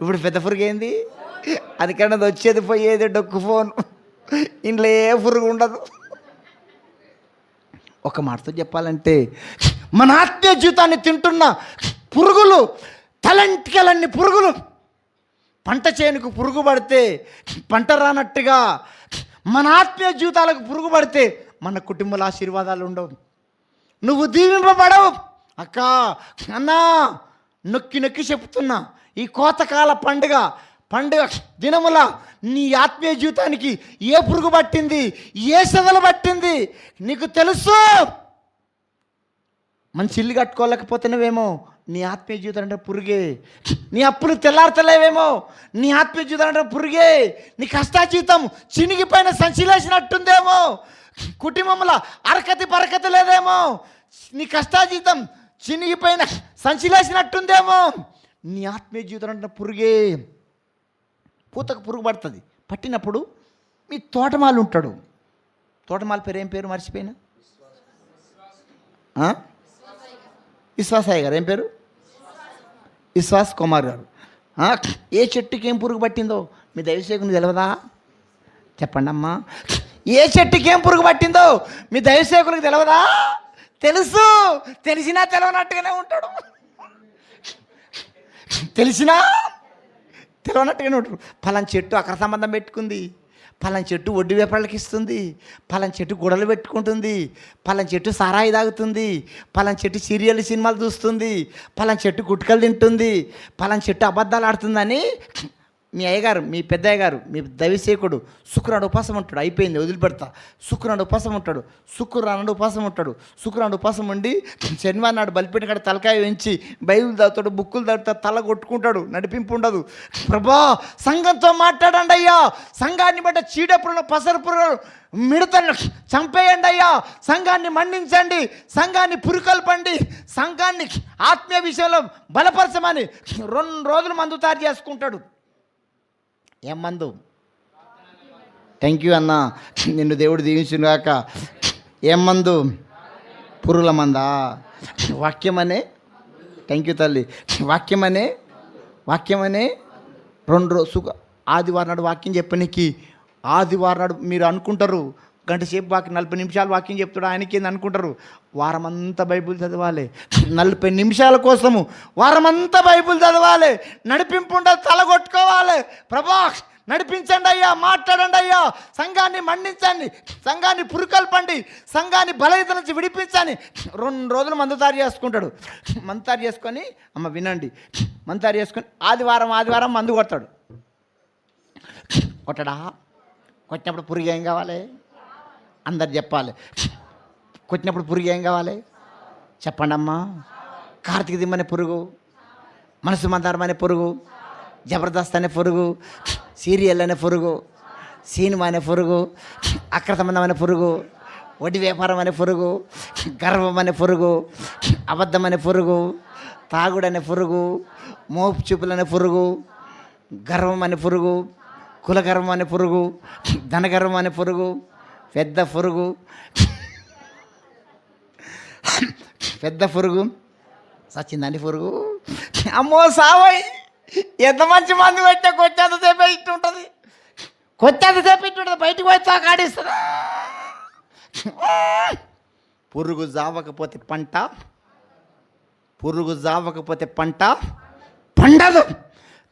ఇప్పుడు? పెద్ద పురుగు ఏంది? అది కన్నా వచ్చేది పోయేది డొక్కు ఫోన్. ఇంట్లో ఏ పురుగు ఉండదు. ఒక మాటతో చెప్పాలంటే మన ఆత్మీయ జీవితాన్ని తింటున్న పురుగులు, తలంటికలన్నీ పురుగులు. పంట చేనుకు పురుగు పడితే పంట రానట్టుగా మన ఆత్మీయ జీవితాలకు పురుగు పడితే మన కుటుంబంలో ఆశీర్వాదాలు ఉండవు, నువ్వు దీవింపబడవు. అక్క అన్నా, నొక్కి నొక్కి చెప్తున్నా, ఈ కోతకాల పండుగ దినముల నీ ఆత్మీయ జీవితానికి ఏ పురుగు పట్టింది, ఏ సెదలు పట్టింది నీకు తెలుసు. మంచి ఇల్లు కట్టుకోలేకపోతున్నావేమో, నీ ఆత్మీయ జీవితం అంటే పురుగే. నీ అప్పులు తెల్లారతలేవేమో, నీ ఆత్మీయ జీవితం అంటే పురుగే. నీ కష్టాజీవితం చినిగిపోయిన సంచిలేసినట్టుందేమో, కుటుంబంలో అరకతి పరకతి లేదేమో, నీ కష్టాజీవితం చినిగిపోయిన సంచిలేసినట్టుందేమో. నీ ఆత్మీయ జీవితం అంటే పురుగే. పూతకు పురుగు పడుతుంది. పట్టినప్పుడు మీ తోటమాలు ఉంటాడు. తోటమాల పేరు ఏం పేరు మర్చిపోయినా? విశ్వాసయ్య గారు. ఏం పేరు? విశ్వాస్ కుమార్ గారు. ఏ చెట్టుకి ఏం పురుగు పట్టిందో మీ దైవసేవకునికి తెలియదా? చెప్పండి అమ్మా. ఏ చెట్టుకి ఏం పురుగు పట్టిందో మీ దైవసేవకునికి తెలియదా? తెలుసు. తెలిసినా తెలవనట్టుగానే ఉంటాడు. తెలిసినా తెలవనట్టుగానే ఉంటాడు. పలానా చెట్టు అక్కడ సంబంధం పెట్టుకుంది, పలానా చెట్టు వడ్డీ వ్యాపారాలకు ఇస్తుంది, పలానా చెట్టు గొడవలు పెట్టుకుంటుంది, పలానా చెట్టు సారాయి తాగుతుంది, పలానా చెట్టు సీరియల్ సినిమాలు చూస్తుంది, పలానా చెట్టు గుట్కలు తింటుంది, పలానా చెట్టు అబద్ధాలు ఆడుతుందని మీ అయ్యగారు, మీ పెద్ద అయ్యగారు, మీ దైవసేకుడు శుక్రనాడు ఉపాసం ఉంటాడు. అయిపోయింది, వదిలిపెడతా. శుక్రనాడు ఉపాసం ఉంటాడు, శుక్రనాడు ఉపాసం ఉంటాడు. శుక్రనాడు ఉపాసం ఉండి శనివారం నాడు బలిపెట్టిన కాడ తలకాయ వెంచి బైబిల్ తాగుతాడు, బుక్కులు తాగుతాడు, తల కొట్టుకుంటాడు, నడిపింపు ఉండదు. ప్రభా సంఘంతో మాట్లాడండి అయ్యా, సంఘాన్ని బట్ట చీడపురులు పసరపురులు మిడతలను చంపేయండి అయ్యా, సంఘాన్ని మండించండి, సంఘాన్ని పురుకల్పండి, సంఘాన్ని ఆత్మీయ విషయంలో బలపరచమని 2 రోజులు మందు తయారు చేసుకుంటాడు. ఏం మందు? థ్యాంక్ యూ అన్న, నిన్ను దేవుడు దీవించును గాక. ఏం మందు? పురుగుల మందా? వాక్యమనే. థ్యాంక్ యూ తల్లి. వాక్యమనే 2 రోజు ఆదివారం నాడు వాక్యం చెప్పనీకి. ఆదివారం నాడు మీరు అనుకుంటారు గంట సేపు 40 నిమిషాలు వాక్యం చెప్తాడు, ఆయనకి ఏంది అనుకుంటారు. వారమంతా బైబిల్ చదవాలి. 40 నిమిషాల కోసము వారమంతా బైబిల్ చదవాలి. నడిపింపు ఉండదు, తలగొట్టుకోవాలి. ప్రభా నడిపించండి అయ్యా, మాట్లాడండి అయ్యా, సంఘాన్ని మండించండి, సంఘాన్ని పురుకల్పండి, సంఘాన్ని బలహీనత నుంచి విడిపించండి. 2 రోజులు మందు తయారు చేసుకుంటాడు. మందు తయారు చేసుకొని, అమ్మ వినండి, మందు తయారు చేసుకొని ఆదివారం మందు కొడతాడు. కొట్టడా? కొట్టినప్పుడు పురుగు ఏం కావాలి? అందరు చెప్పాలి. కొట్టినప్పుడు పురుగు ఏం కావాలి? చెప్పండి అమ్మా. కార్తీక దిమ్మ అనే పురుగు, మనసు మందారం అనే పురుగు, జబర్దస్త్ అనే పురుగు, సీరియల్ అనే పురుగు, సినిమా అనే పురుగు, అక్ర సంబంధం అనే పురుగు, వడ్డీ వ్యాపారం అనే పురుగు, గర్వం అనే పురుగు, అబద్ధం అనే పురుగు, తాగుడు అనే పురుగు, మోపు చూపులు అనే పురుగు, గర్వం అనే పురుగు, కులగర్వం అనే పురుగు, ధనగర్వం అనే పురుగు, పెద్ద పురుగు, పెద్ద పురుగు. సచ్చిందండి పురుగు. అమ్మో సావయ్, ఎంత మంచి మంది పెట్టా కొచ్చేంతసేపే ఇట్టుంటుంది, కొచ్చేంతసేపు ఇట్టుంటుంది, బయటకు పోయి తాకాడిస్తుంది. పురుగు జావకపోతే పంట, పురుగు జావకపోతే పంట పండదు.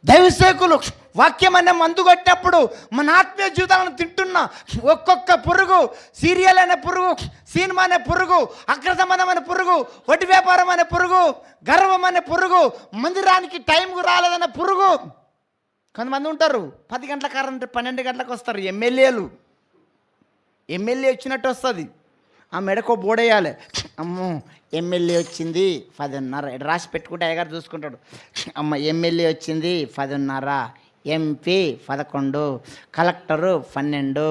దైవసేకులు వాక్యం అనే మందు కొట్టినప్పుడు మన ఆత్మీయ జీవితాలను తింటున్న ఒక్కొక్క పురుగు, సీరియల్ అనే పురుగు, సినిమా అనే పురుగు, అగ్ర సంబంధం అనే పురుగు, వడ్డీ వ్యాపారం అనే పురుగు, గర్వం అనే పురుగు, మందిరానికి టైంకు రాలేదనే పురుగు. కొంతమంది ఉంటారు 10 గంటల కరెంట్ 12 గంటలకు వస్తారు. ఎమ్మెల్యే వచ్చినట్టు వస్తుంది. ఆ మెడకో బోడేయాలి. అమ్మో ఎమ్మెల్యే వచ్చింది 10:30 రాసి పెట్టుకుంటే అయ్యగారు చూసుకుంటాడు. అమ్మ ఎమ్మెల్యే వచ్చింది 10:30, ఎంపీ 11, కలెక్టరు 12,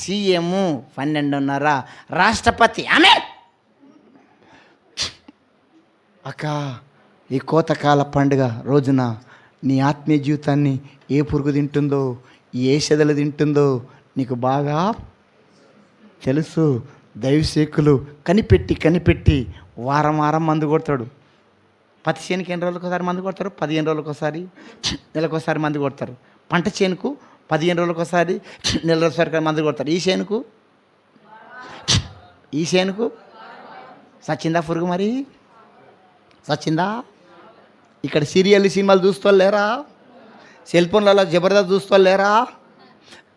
సీఎం 12:30, రాష్ట్రపతి ఆమె. అక్క ఈ కోతకాల పండుగ రోజున నీ ఆత్మీయ జీవితాన్ని ఏ పురుగు తింటుందో, ఏ సెదలు తింటుందో నీకు బాగా తెలుసు. దైవసేకులు కనిపెట్టి వారం మందు కొడతాడు. పత్తి చేనుకి ఎన్ని రోజులకు ఒకసారి మందు కొడతారు? 15 రోజులకు ఒకసారి, నెలకొకసారి మందు కొడతారు. పంట చేనుకు 15 రోజులకు ఒకసారి, నెల రోజులకి మందు కొడతారు. ఈ చేనుకు సచ్చిందా పురుగు? మరి సచ్చిందా? ఇక్కడ సీరియల్ సినిమాలు చూస్తూ లేరా? సెల్ ఫోన్లలో జబర్దస్త్ చూస్తూ లేరా?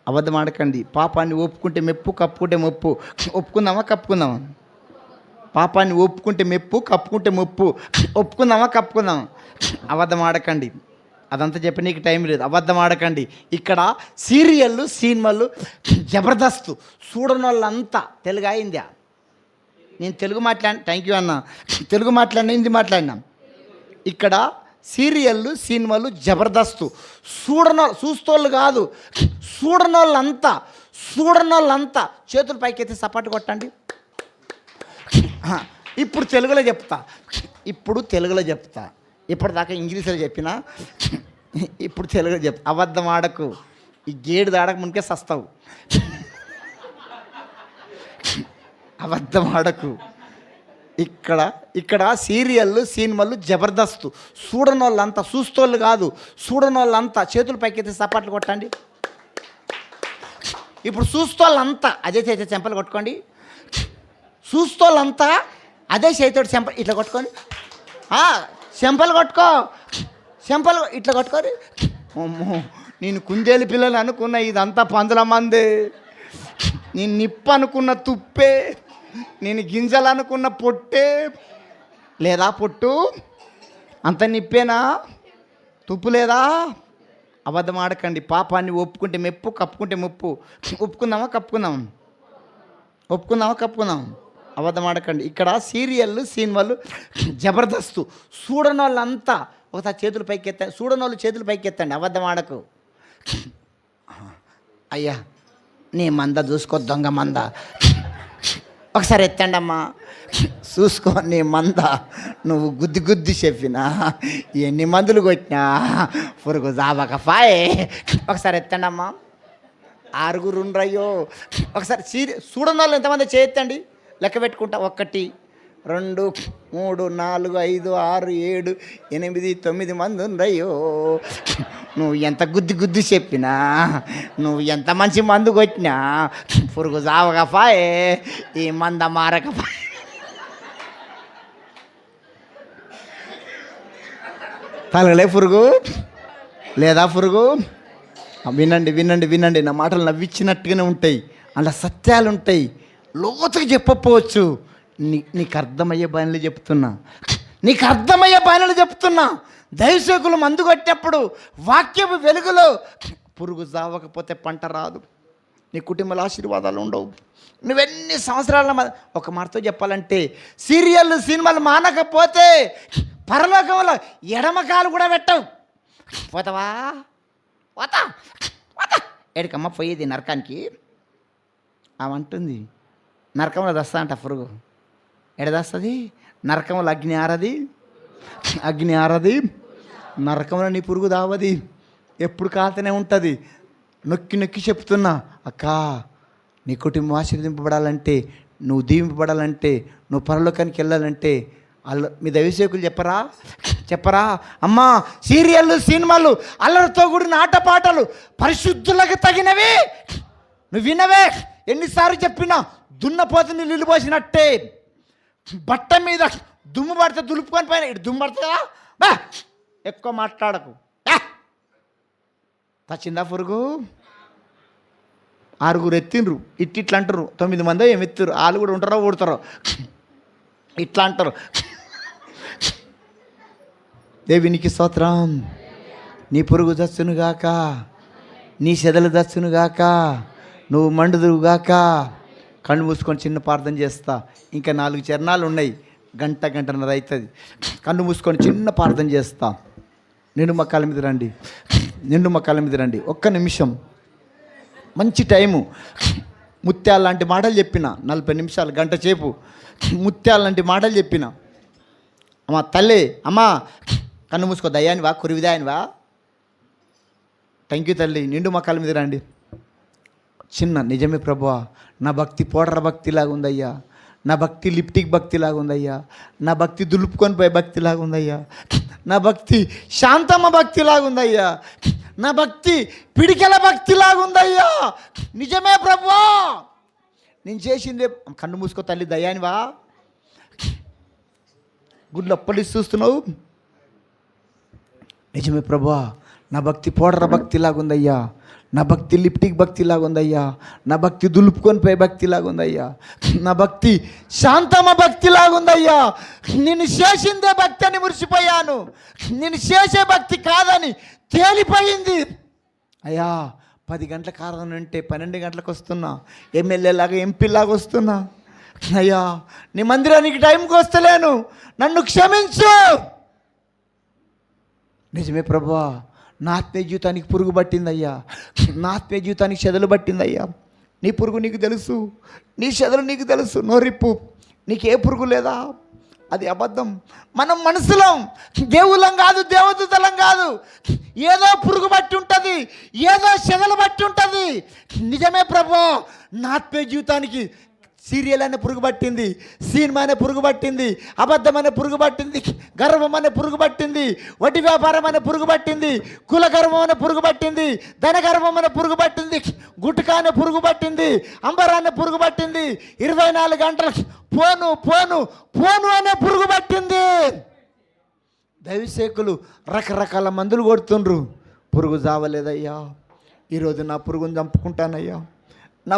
అబద్ధం ఆడకండి. పాపాన్ని ఒప్పుకుంటే మెప్పు, కప్పుకుంటే మొప్పు. ఒప్పుకుందామా కప్పుకుందామా? పాపాన్ని ఒప్పుకుంటే మెప్పు, కప్పుకుంటే మొప్పు. ఒప్పుకుందామా కప్పుకుందామా? అబద్ధం ఆడకండి. అదంతా చెప్పి నీకు టైం లేదు. అబద్ధం ఆడకండి. ఇక్కడ సీరియళ్ళు, సినిమాలు జబర్దస్త్ చూడని వాళ్ళంతా తెలుగు అయిందా? నేను తెలుగు మాట్లాడిన, థ్యాంక్ యూ అన్న. తెలుగు మాట్లాడినా, హిందీ మాట్లాడినా. ఇక్కడ సీరియళ్ళు, సినిమాలు జబర్దస్త్ చూస్తోళ్ళు కాదు, చూడనోళ్ళంతా చేతులు పైకెత్తి సపాటు కొట్టండి. ఇప్పుడు తెలుగులో చెప్తా. ఇప్పటిదాకా ఇంగ్లీష్లో చెప్పినా, ఇప్పుడు తెలుగులో చెప్తా. అబద్ధం ఆడకు. ఈ గేడు దాడక మునికే సస్తావు. అబద్ధం ఆడకు. ఇక్కడ సీరియళ్ళు, సినిమాలు జబర్దస్త్ చూడనోళ్ళంతా, చూస్తోళ్ళు కాదు, చూడనోళ్ళంతా చేతులు పైకెత్తి సపాట్లు కొట్టండి. ఇప్పుడు చూస్తోళ్ళంతా అదే చేతి చెంపలు కొట్టుకోండి. చూస్తోళ్ళంతా అదే చేతితోటి చెంపలు ఇట్లా కొట్టుకోండి. చెంపలు కొట్టుకో, చెంపలు ఇట్లా కొట్టుకోరి. నేను కుందేలు పిల్లలు అనుకున్న, ఇదంతా పందుల మందే. నేను నిప్పు అనుకున్న తుప్పే, నేను గింజలు అనుకున్న పొట్టే. లేదా పొట్టు అంత నిప్పేనా? తుప్పు లేదా? అబద్ధం ఆడకండి. పాపాన్ని ఒప్పుకుంటే మెప్పు, కప్పుకుంటే ముప్పు. ఒప్పుకుందామా కప్పుకుందాం? అబద్ధం ఆడకండి. ఇక్కడ సీరియళ్ళు, సినిమాలు జబర్దస్త్ చూడని వాళ్ళంతా ఒకసారి చేతులు పైకి ఎత్తండి. చూడని వాళ్ళు చేతులు పైకి ఎత్తండి. అబద్ధం ఆడకు. అయ్యా నీ మంద చూసుకో, దొంగ మంద. ఒకసారి ఎత్తండి అమ్మా, చూసుకో నీ మంద. నువ్వు గుద్ది చెప్పినా, ఎన్ని మందులు కొట్టినా పురుగు జాబకపాయే. ఒకసారి ఎత్తండి అమ్మా. 6 రయ్యో. ఒకసారి చూడని వాళ్ళు ఎంతమంది చేయెత్తండి, లెక్క పెట్టుకుంటా. 1 2 3 4 5 6 7 8 9 మంది ఉండ్రయ్యో. నువ్వు ఎంత గుద్ది చెప్పినా, నువ్వు ఎంత మంచి మందు కొట్టినా పురుగు జావకపాయే, ఈ మంద మారకపాయే. తలగలే పురుగు లేదా పురుగు? వినండి. నా మాటలు నవ్విచ్చినట్టుగానే ఉంటాయి, అలా సత్యాలు ఉంటాయి. లోతుగా చెప్పకపోవచ్చు. నీకు అర్థమయ్యే బాణలు చెప్తున్నా. దైవసేకులు మందు కొట్టేప్పుడు వాక్యపు వెలుగులో పురుగు జావకపోతే పంట రాదు. నీ కుటుంబాల ఆశీర్వాదాలు ఉండవు. నువ్వెన్ని సంవత్సరాల ఒక మాటతో చెప్పాలంటే, సీరియళ్ళు, సినిమాలు మానకపోతే పరలోకంలో ఎడమకాలు కూడా పెట్టవు. పోతావా? పోతా ఎడికమ్మ పోయేది నరకానికి. అవంటుంది నరకంలో దస్తా అంట పురుగు. ఎడదస్తుంది నరకంలో అగ్ని ఆరది నరకంలో నీ పురుగు దావది. ఎప్పుడు కాలుతూనే ఉంటుంది. నొక్కి చెప్తున్నా, అక్క నీ కుటుంబం ఆశీర్వదింపబడాలంటే, నువ్వు దీవింపబడాలంటే, నువ్వు పరలోకానికి వెళ్ళాలంటే మీ దైవసేకులు చెప్పరా అమ్మా? సీరియళ్ళు, సినిమాలు, అల్లరితో కూడిన ఆటపాటలు పరిశుద్ధులకు తగినవి. నువ్వు వినవే? ఎన్నిసార్లు చెప్పినా దున్నపోతుని నీళ్ళు పోసినట్టే. బట్ట మీద దుమ్ము పడితే దులుపుకొని పైన ఇటు దుమ్ము పడుతుందా? బా ఎక్కువ మాట్లాడకు. తచ్చిందా పురుగు? 6 ఎత్తిండ్రు, ఇట్లా అంటారు. 9 మంది ఏమి ఎత్తురు. వాళ్ళు కూడా ఉంటారో ఊడతారో ఇట్లా అంటారు. దేవునికి స్తోత్రం. నీ పురుగు దచ్చునుగాక, నీ సెదలు దచ్చునుగాక, నువ్వు మండుదురుగాక. కళ్ళు మూసుకొని చిన్న ప్రార్థన చేస్తా. ఇంకా 4 చరణాలు ఉన్నాయి. గంటన్నర అవుతుంది. కళ్ళు మూసుకొని చిన్న ప్రార్థన చేస్తా. నిండు మక్కాల మీద రండి. ఒక్క నిమిషం, మంచి టైము. ముత్యాల లాంటి మాటలు చెప్పిన 40 నిమిషాలు, గంట సేపు ముత్యాల లాంటి మాటలు చెప్పిన. అమ్మా తల్లి, అమ్మా కన్ను మూసుకో. దయ్యానివా, కురివిదాయనివా? థ్యాంక్ యూ తల్లి. నిండు మక్కాల మీద రండి. చిన్న నిజమే ప్రభువా, నా భక్తి పౌడర్ భక్తిలాగా ఉందయ్యా. నా భక్తి లిప్టిక్ భక్తిలాగా ఉందయ్యా. నా భక్తి దులుపుకొని పోయే భక్తిలాగా ఉందయ్యా. నా భక్తి శాంతమ్మ భక్తిలాగా ఉందయ్యా. నా భక్తి పిడికెల భక్తిలాగా ఉందయ్యా. నిజమే ప్రభువా, నేను చేసిందే. కన్ను మూసుకో తల్లి. దయ్యానివా? గుడ్లు అప్పలిసి చూస్తున్నావు. నిజమే ప్రభువా, నా భక్తి పౌడర్ భక్తిలాగా ఉందయ్యా. నా భక్తి లిప్టిక్ భక్తిలాగా ఉందయ్యా, నా భక్తి దులుపుకొని పోయే భక్తిలాగా ఉందయ్యా, నా భక్తి శాంతమ భక్తిలాగా ఉందయ్యా. నేను చేసిందే భక్తి అని మురిసిపోయాను, నేను చేసే భక్తి కాదని తేలిపోయింది అయ్యా. 10 గంటలకు ఆరాధన అంటే 12 గంటలకు వస్తున్నా, ఎమ్మెల్యేలాగా ఎంపీలాగా వస్తున్నా అయ్యా. నీ మందిరానికి టైంకి వస్తలేను, నన్ను క్షమించు. నిజమే ప్రభువా, నా ఆత్మీయ జీవితానికి పురుగు పట్టిందయ్యా, నా ఆత్మీయ జీవితానికి చెదలు పట్టిందయ్యా. నీ పురుగు నీకు తెలుసు, నీ చెదలు నీకు తెలుసు. నోరిప్పు, నీకే పురుగు లేదా? అది అబద్ధం. మనం మనుషులం, దేవుళ్ళం కాదు, దేవదూతలం కాదు. ఏదో పురుగు బట్టి ఉంటుంది, ఏదో చెదలు బట్టి ఉంటుంది. నిజమే ప్రభు, నా ఆత్మీయ జీవితానికి సీరియల్ అనే పురుగు పట్టింది, సినిమా అనే పురుగు పట్టింది, అబద్ధం అనే పురుగు పట్టింది, గర్వం అనే పురుగు పట్టింది, వడ్డీ వ్యాపారం అనే పురుగు పట్టింది, కుల గర్వం అనే పురుగు పట్టింది, ధన గర్వం అనే పురుగు పట్టింది, గుట్కా అనే పురుగు పట్టింది, అంబరా అనే పురుగు పట్టింది, 24 గంటలు పోను పోను పోను అనే పురుగు పట్టింది. దైవసేకులు రకరకాల మందులు కొడుతుండ్రు, పురుగు చావలేదయ్యా. ఈరోజు నా పురుగును చంపుకుంటానయ్యా. నా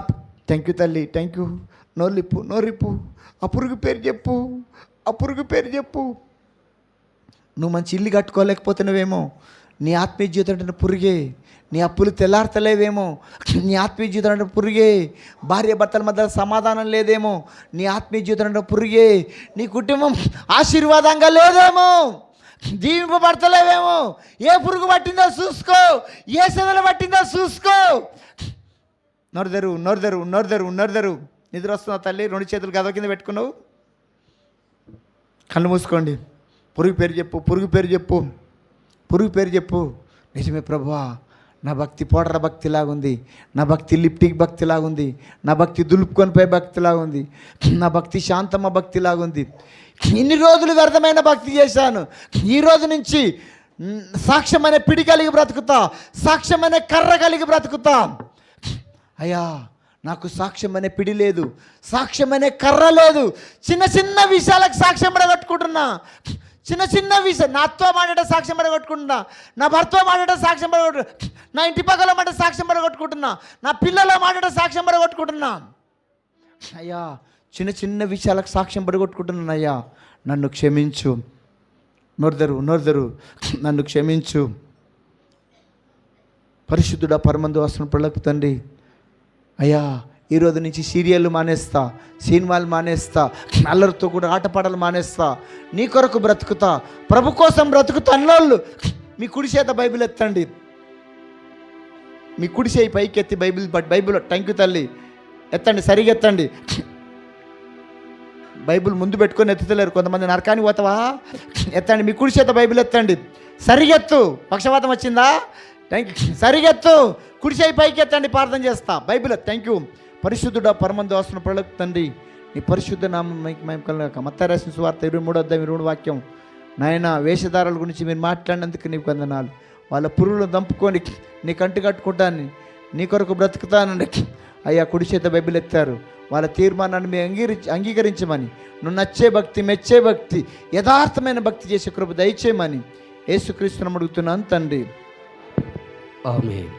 థ్యాంక్ యూ తల్లి, థ్యాంక్ యూ. నోరిప్పు, నోరిప్పు. ఆ పురుగు పేరు చెప్పు, ఆ పురుగు పేరు చెప్పు. నువ్వు మంచి ఇల్లు కట్టుకోలేకపోతున్నావేమో, నీ ఆత్మీయ జీవితం అంటే పురుగే. నీ అప్పులు తెల్లారతలేవేమో, నీ ఆత్మీయ జీవితం అంటే పురుగే. భార్య భర్తల మధ్య సమాధానం లేదేమో, నీ ఆత్మీయ జీవితం అంటే పురుగే. నీ కుటుంబం ఆశీర్వాదంగా లేదేమో, దీవింపబడతలేవేమో. ఏ పురుగు పట్టిందో చూసుకో, ఏ సెదలు పట్టిందో చూసుకో. నోరుదరు, నోరుదరు, నోరుదరు, నోరుదరు. నిద్ర వస్తున్నా తల్లి, 2 చేతులు గద కింద పెట్టుకున్నావు, కళ్ళు మూసుకోండి. పురుగు పేరు చెప్పు, పురుగు పేరు చెప్పు, పురుగు పేరు చెప్పు. నిజమే ప్రభువా, నా భక్తి పోడర భక్తిలాగుంది, నా భక్తి లిప్టిక్ భక్తిలాగుంది, నా భక్తి దులుపుకొని పోయే భక్తిలాగుంది, నా భక్తి శాంతమ్మ భక్తిలాగుంది. ఇన్ని రోజులు వ్యర్థమైన భక్తి చేశాను, ఈ రోజు నుంచి సాక్ష్యం అనే పిడి కలిగి బ్రతుకుతా, సాక్ష్యం అనే కర్ర కలిగి బ్రతుకుతా అయ్యా. నాకు సాక్ష్యం అనే పిడి లేదు, సాక్ష్యం అనే కర్ర లేదు. చిన్న చిన్న విషయాలకు సాక్ష్యం పడగొట్టుకుంటున్నా, చిన్న చిన్న విషయం. నా అత్తో మాట్లాడే సాక్ష్యం పడగొట్టుకుంటున్నా, నా భర్తతో మాట్లాడే సాక్ష్యం పడగొట్టు, నా ఇంటి పక్కల మాట సాక్ష్యం పడగొట్టుకుంటున్నా, నా పిల్లల మాట్లాడే సాక్ష్యం పడగొట్టుకుంటున్నా అయ్యా. చిన్న చిన్న విషయాలకు సాక్ష్యం పడగొట్టుకుంటున్నాను అయ్యా. నన్ను క్షమించు. నోరుదరు, నోరుదరు, నన్ను క్షమించు. పరిశుద్ధుడా పరమందు వస్తున్న పిల్లలకు తండ్రి అయ్యా, ఈరోజు నుంచి సీరియళ్ళు మానేస్తా, సినిమాలు మానేస్తా, అల్లరితో కూడా ఆటపాటలు మానేస్తా, నీ కొరకు బ్రతుకుతా, ప్రభు కోసం బ్రతుకుతా అన్నోళ్ళు మీ కుడి చేత బైబిల్ ఎత్తండి, మీ కుడి చేయి పైకి ఎత్తి బైబిల్ థ్యాంక్ యూ తల్లి ఎత్తండి, సరిగా ఎత్తండి. బైబిల్ ముందు పెట్టుకొని ఎత్తుతలేరు కొంతమంది, నరకానికి పోతావా? ఎత్తండి, మీ కుడి చేత బైబిల్ ఎత్తండి, సరిగెత్తు. పక్షవాతం వచ్చిందా? Thank you. సరిగెత్తు, కుడి చేయి పైకి ఎత్తండి, ప్రార్థన చేస్తా. Bible thank you. పరిశుద్ధుడా పరమందు వస్తున్న ప్రజలకు తండ్రి, నీ పరిశుద్ధ నామం మేము కలగాక. మత్తయి రాసిన సువార్త 23:23 వాక్యం. నాయన, వేషధారాల గురించి మీరు మాట్లాడినందుకు నీకు వందనాలు. వాళ్ళ పురుగులను దంపుకొని నీ కంటి కట్టుకుంటాను, నీ కొరకు బ్రతుకుతానని అయ్యా కుడి చేత బైబిల్ ఎత్తారు. వాళ్ళ తీర్మానాన్ని మేము అంగీకరించమని, నువ్వు నచ్చే భక్తి, మెచ్చే భక్తి, యథార్థమైన భక్తి చేసే కృప దయచేయమని యేసుక్రీస్తుని అడుగుతున్నాను తండ్రి. ఆమేన్.